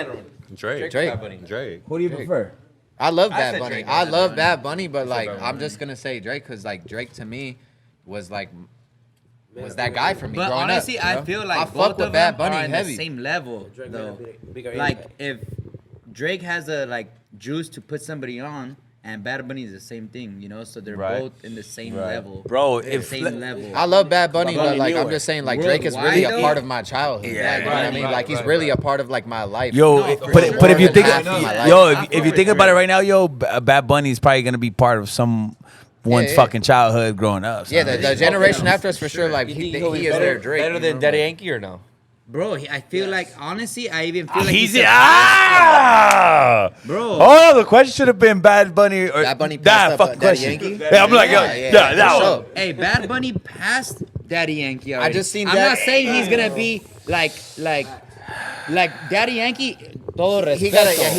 Drake. Drake. Bad Bunny. Drake. Who do you prefer? I love I Bad said Bunny. Drake, I Bad love Bunny. Bad Bunny, but like Bad I'm Bunny. just gonna say Drake because like Drake to me was like that guy for me But growing honestly, up. you I know? feel I like fuck both with of Bad them Bunny are in heavy. the same level, though. Bigger Like impact. if Drake has a like juice to put somebody on, and Bad Bunny is the same thing, you know. So they're Right. both in the same level, Bro, same level. I love Bad Bunny, Bad Bunny but like I'm newer. just saying, like Drake is really a Worldwide, part though? of my childhood. Yeah, like, you know what I mean? right, Like he's right, really right. a part of like my life. Yo, No, but for if sure. you think, Half of my life. yo, I if you fuck think with about it Drake. right now, yo, Bad Bunny is probably gonna be part of someone's Yeah. fucking childhood growing up. Yeah, son. the generation after us for sure. Like he is their Drake. Better you than know? Daddy Yankee or no? Bro, I feel like honestly, I even feel like He's he's bro. Oh, the question should have been Bad Bunny or Bad Bunny that passed up fucking Daddy question. Yankee? Yeah, I'm like, Yeah, yeah, yeah, that for one. sure. Hey, Bad Bunny passed Daddy Yankee already. just seen I'm that- not saying he's gonna be like Daddy Yankee. Todo respeto. He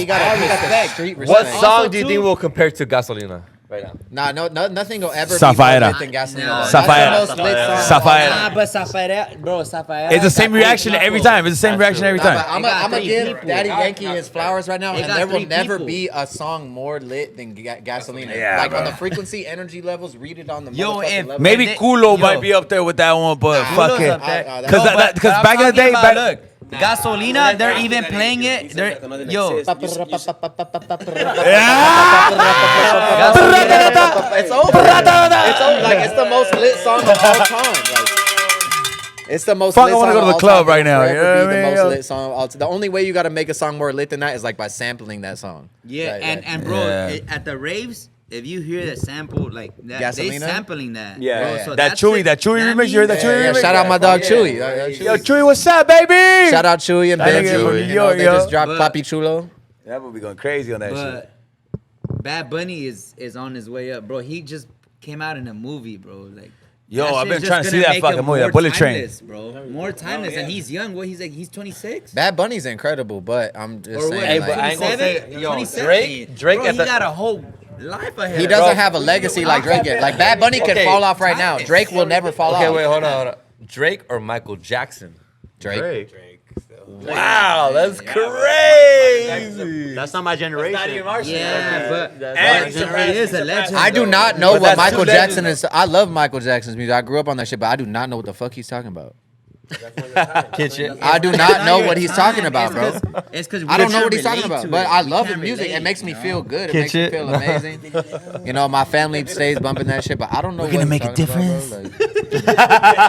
got a street respect. What song Also, do you too- think will compare to Gasolina right now? No, nothing will ever Sapphire. be more lit than Gasolina. No. That's Sapphire. the most lit song. Sapphire. Nah, but Sapphire, bro, Sapphire. It's the same reaction every time. It's the same reaction every Nah, but time. I'm It got gonna three give people. Daddy Yankee his flowers right now, It and got there will three never people. be a song more lit than Gasolina. Yeah, like bro. on the frequency, energy levels, read it on the Yo, motherfucking if- level. Maybe They- Culo yo. might be up there with that one, but Culo's fuck it. up there. Because Because No, but I'm back in the talking day, about, back. look, Gasolina, they're even playing it. They're yo. Yeah. It's over. It's over. Like it's the most lit song of all time. Like, it's the most. Fuck, lit I wanna song go to of the all club time. right now, It'll you forever know be what I the mean? most Yo. lit song of all time. The only way you got to make a song more lit than that is like by sampling that song. Yeah, Like, and bro, at the raves, if you hear the sample like that, they Gasolina? sampling that. Yeah, bro, yeah. so That Chewy remix, you heard that Chewy remix? Shout out my dog Chewy. Yo, Chewy, what's up, baby? Shout out Chewy and That nigga Benji. from New You know, York, they yo. just dropped But- Papi Chulo. That would be going crazy on that shit. But Bad Bunny is on his way up, bro. He just came out in a movie, bro. Like, Yo, that I've shit's been just trying to see gonna that make fucking him movie, that more Bullet Train. timeless, bro. More timeless, and he's young. What he's 26. Bad Bunny's incredible, but I'm just Or saying. what? Hey, like, but I ain't gonna say, 27? yo, 27. Drake Bro, at he the got a whole life ahead. he doesn't Bro, have a legacy like Drake yet. Like Bad Bunny can Okay. fall off right now. Drake will never fall Okay, off. wait, hold on. Drake or Michael Jackson? Drake. Wow, that's crazy. That's not my generation. Yeah, but And he is a legend. I do though. not know But what that's Michael two Jackson legends. is. I love Michael Jackson's music. I grew up on that shit, but I do not know what the fuck he's talking about. Kitchen. I do not know what he's talking about, bro. It's because I don't know what he's talking about, but I love his music. It makes me feel good. It makes me feel amazing. You know, my family stays bumping that shit, but I don't know. We're gonna what make he's a talking about, bro. Like-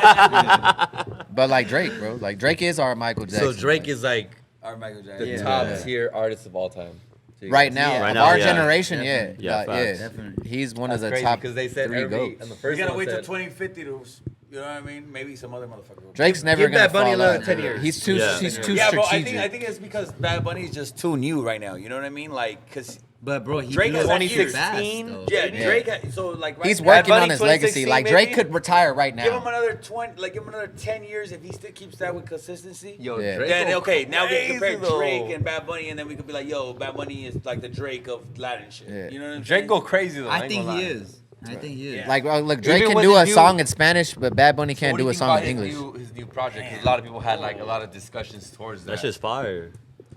but like Drake, bro. Like Drake is our Michael Jackson. So Drake is like Or Michael the Jackson. top tier artist of all time. right now, Yeah. Right of now, our yeah. generation, Definitely. yeah, Yeah, facts. Definitely. He's one of That's the crazy top because they said three every goats. and the We first gotta one wait till said 2050 to, you know what I mean? Maybe some other motherfucker. will. Drake's never Give gonna Bad Bunny fall another out. 10 years. He's too, Yeah. he's too Yeah, bro, strategic. I think it's because Bad Bunny's just too new right now. You know what I mean? Like, cause But bro, he Drake blew has up that years. fast, 2016? though. yeah, Yeah. Drake. So like, right He's now- working Bunny on his legacy. 2016 Like Drake maybe? could retire right Give him now. another 20, like give him another 10 years if he still keeps that with consistency. Yo, Yeah. Drake. Then go okay, now we crazy, compare though. Drake and Bad Bunny, and then we could be like, yo, Bad Bunny is like the Drake of Latin shit. Yeah. You know what I'm Drake saying? go crazy though. I ain't think gonna he lie. is. I think he is. Yeah. Like, look, Drake Even can with do his a new- song in Spanish, but Bad Bunny What can't do do you a think song about in English. His new project. 'Cause a lot of people had like a lot of discussions towards that. That shit's fire.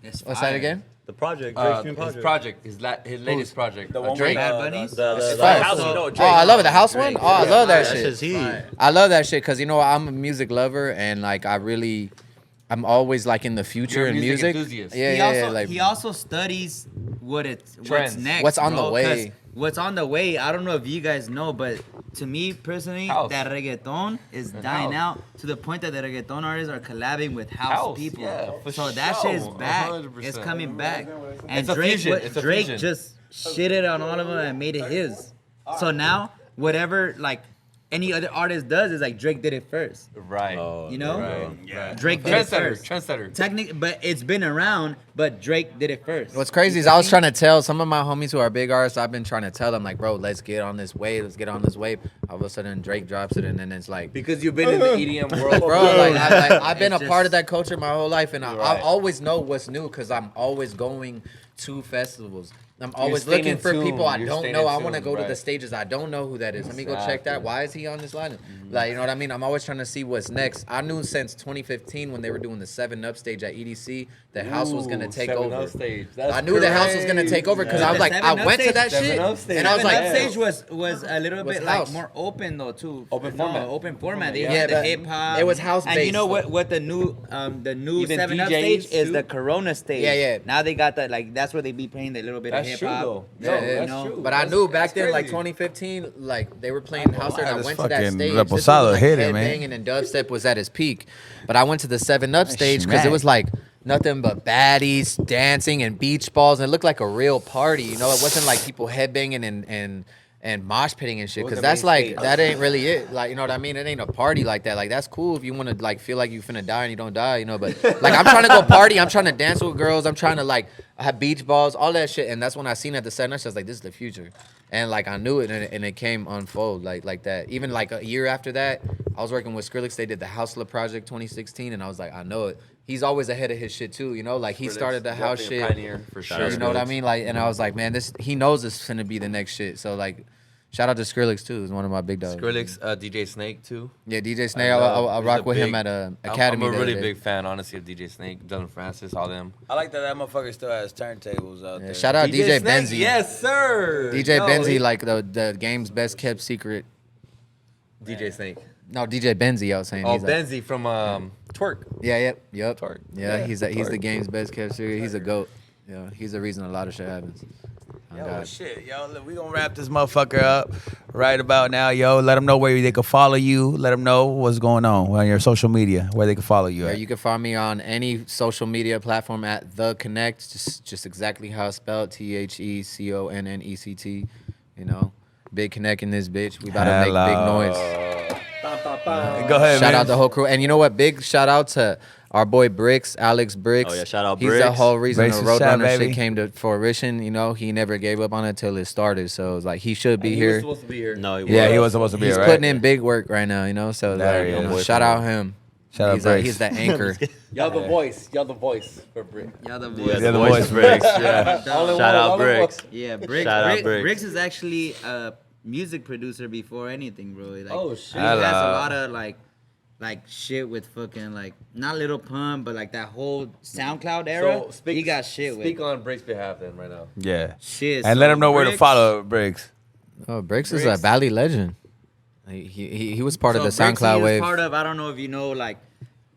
It's What's fire. that again? The project, Drake's new his project. project, his latest project. The one Drake? with Bad Bunnies? The fire. house, So- you know, Oh, Drake. I love it. The house one? Oh, I love that That shit. shit's heat. I love that shit because you know I'm a music lover and like I'm always like in the future You're a in music music. enthusiast. Yeah, He yeah, also yeah. Like he also studies what's Trends. next. What's on the bro, way. 'cause What's on the way? I don't know if you guys know, but to me personally, House. that reggaeton is dying house. out to the point that the reggaeton artists are collabing with house, House, people. yeah, for so that sure, shit is back. 100%. It's coming back. And It's a Drake, fusion, it's a Drake fusion. just shitted on all of them and made it his. So now whatever like any other artist does is like Drake did it first. Right. You know? Right. Yeah. Drake did it first. Trendsetter. Technically, but it's been around, but Drake did it first. what's crazy is I was trying to tell some of my homies who are big artists. I've been trying to tell them like, bro, let's get on this wave. Let's get on this wave. All of a sudden Drake drops it, and then it's like, Because you've been in the EDM world, bro, like I've been a It's part just- of that culture my whole life, and I Right. always know what's new because I'm always going to festivals. I'm always staying looking in for tune. people I You're don't staying know. in I want to tune, go to the right. stages I don't know who that is. Let me go check that. Exactly. Why is he on this lineup? Like, you know what I mean? I'm always trying to see what's next. I knew since 2015 when they were doing the 7 Up stage at EDC, the house was gonna take 7 over. Up stage. That's I knew the house was gonna take over because I was The like, 7 I Up went to stage- that 7 shit, Up stage. and I was Seven like, Up stage was a little Was bit house. like more open though too. Open format. Open format. They Yeah, had the but hip hop. it was house And you know based, what the new Even 7 Up DJs stage is too? the Corona stage. Yeah, yeah. Now they got that like that's where they be playing the little bit That's of hip true hop. though. Yeah, No, yeah, that's no. true. But I That's- knew back that's then, like crazy. 2015, like they were playing house there, and I this went to that fucking stage. Reposado This was, like, hit it, man. headbanging and dubstep was at its peak. But I went to the 7 Up stage because smack. it was like nothing but baddies dancing and beach balls, and it looked like a real party. You know, it wasn't like people headbanging and mosh pitting and shit. It was Because the that's main like stage. that ain't really it. Like, you know what I mean? It ain't a party like that. Like that's cool if you want to like feel like you finna die and you don't die. You know, but like I'm trying to go party. I'm trying to dance with girls. I'm trying to like have beach balls, all that shit. And that's when I seen at the 7 Up, I was like, this is the future. And like I knew it, and it came unfold like that. Even like a year after that, I was working with Skrillex. They did the House Love Project 2016, and I was like, I know it. He's always ahead of his shit too, you know. Like he started the house Definitely a shit, pioneer, for Shout sure. out you know what I Skrillex. mean? Like, and I was like, man, he knows this is gonna be the next shit. So like, shout out to Skrillex too. He's one of my big dogs. Skrillex, DJ Snake too. Yeah, DJ Snake. I love- rock he's a with him big- at Academy. I'm a the really other day. big fan, honestly, of DJ Snake, Dylan Francis, all them. I like that motherfucker still has turntables out Yeah, there. shout out DJ Snake, Benzi. yes sir. DJ Yo, Benzi, he- like the game's best kept secret. DJ Snake. No, DJ Benzi. I was saying. Oh, he's like- Benzi from Twerk. Yeah, yep. Twerk. Yeah, Yeah, he's the Twerk. game's best kept secret. He's a goat. Yeah, he's the reason a lot of shit happens. Yo, God. shit, yo, look, we gonna wrap this motherfucker up right about now, yo. Let them know where they can follow you. Let them know what's going on your social media, where they can follow you Yeah, at. you can find me on any social media platform at The Connect, just exactly how it's spelled, TheConnect. You know, big connect in this bitch. We about to make big noise. Go ahead, Shout man. out the whole crew. And you know what? Big shout out to our boy Bricks, Alex Bricks. Oh, yeah, shout out He's the Bricks. whole reason Bricks the is shout, Roadrunner baby. shit came to fruition. You know, he never gave up on it till it started. So it's like he should be here. He was supposed to be here. No, Yeah, he was supposed to be He's here, right? putting in big work right now. You know, so There like, he you is. know, shout out him. Shout out He's Bricks. he's the anchor. Y'all the voice. Y'all the voice for Brick. Y'all the Yeah, voice. the the voice voice Bricks. Yeah. Only Shout out one. Bricks. Yeah, Bricks. Shout out Bricks. Bricks is actually a music producer before anything, bro. Like, Oh, shit. He has a Hello. lot of like shit with fucking like not Little Pump, but like that whole SoundCloud era. He got shit with. Speak on Brick's behalf then right now. Yeah. Shit. And so let them know where to Bricks- follow Briggs. Oh, Bricks is a Bricks. Valley legend. He was part of the So Bricks, SoundCloud he was wave. part of, I don't know if you know, like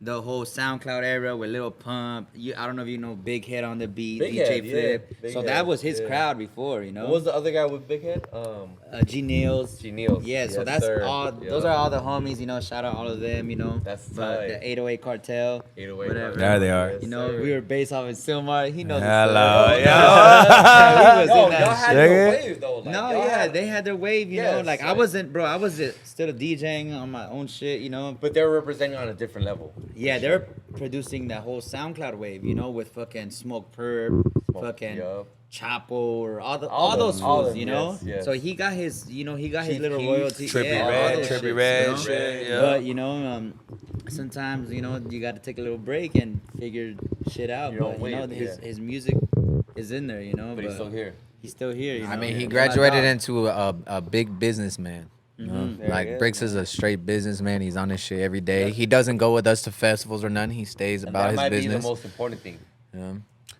the whole SoundCloud era with Lil Pump. I don't know if you know Big Head on the Beat, Big DJ Head, yeah. Flip. Big So Head, that was his yeah. crowd before, you know. What was the other guy with big head? G Nails. G Nails. Yeah, so Yes, that's sir. all. Yeah. Those are all the homies, you know. Shout out all of them, you know. That's but tight. the 808 Cartel. 808 whatever. There they are. You know, we were based off in Silmar. He knows. Hello, the yo. yeah, he was Yo, in that y'all had shit. your wave though. Like, No, y'all yeah, had- they had their wave, you know. Yes, Like I like- wasn't, bro. I was still DJing on my own shit, you know. But they were representing on a different level. Yeah, they're producing that whole SoundCloud wave, you know, with fucking Smoke Perp, fucking yup. Chapo, or all them, those all fools, them, you know. yes, yes. So he got his, you know, he got his Chief little Keef, royalty. Trippy yeah, all Red, those Trippy shits, Red, you know? shit, yeah. But you know, sometimes you know you got to take a little break and figure shit out. Your own But you know, wave, his music is in there, you know. But he's still here. He's still here. You know? I mean, he Yeah. graduated into a big businessman. You know? Mhm. There he Like is, Bricks is a straight businessman. He's on his shit every day. He doesn't go with us to festivals or nothing. He stays And about that his might be business. the most important thing.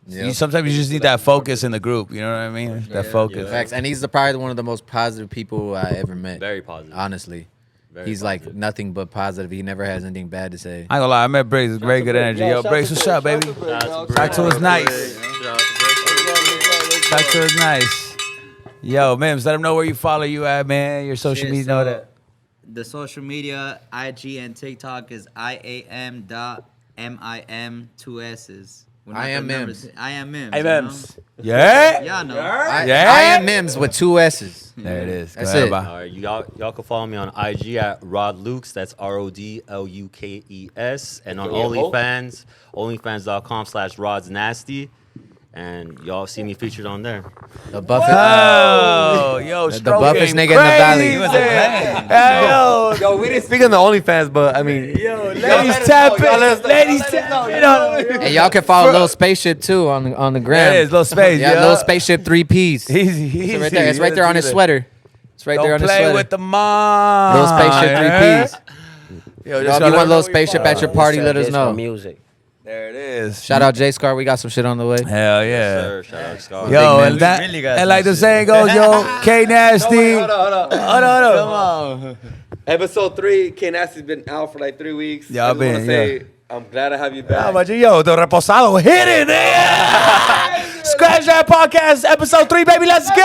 Yeah. Sometimes you just need that focus in the group. You know what I mean? That focus. Facts. And he's probably one of the most positive people I ever met. Very positive. Honestly. Very He's positive. like nothing but positive. He never has anything bad to say. I ain't gonna lie, I met Briggs. It's very good energy. Yo, Briggs, what's up, baby? Back to his nice. Back to his nice. Yo, Mimss, let them know where you follow you at, man. Your social Shit, media, so know that. The social media, IG and TikTok is IAM.MIM, 2 S's. We're not I am the numbers. Mimss. I am Mimss. Hey, you know? Mimss. Yeah? Y'all know. I Yeah? am Mimss with 2 S's. There it is. Go That's ahead, it. bye. All right, y'all can follow me on IG at Rodlukes. That's RODLUKES, and on OnlyFans, OnlyFans.com/RodsNasty, and y'all see me featured on there. The Buffett. Oh, yo, The stroke buffest game nigga in the valley. crazy. He was a fan. Hey, yo, Yo, we didn't speak on the OnlyFans, but I mean, ladies tap in. Ladies tap in. And y'all can follow Little Spaceship too on the gram. There it is, Little Space. Yeah, Little Spaceship 3Ps. Easy, easy. It's right there. It's right there on his sweater. It's right Don't there on his play sweater. with the mom. Little Spaceship 3Ps. Yo, Yo, if you want Little Spaceship at your party, let us know. Music. There it is. Shout out J Scar. We got some shit on the way. Hell yeah. Sir, shout out Scott. Yo, Big and man. that, We really got and like some the saying goes, yo, K Nasty. hold on. Hold on. Episode 3, K Nasty's been out for like 3 weeks. Yeah, I I've just wanna been, say, I'm glad to have you back. How about you? Yo, the reposado hit it. Yeah. Skratch Dat podcast, episode 3, baby. Let's go.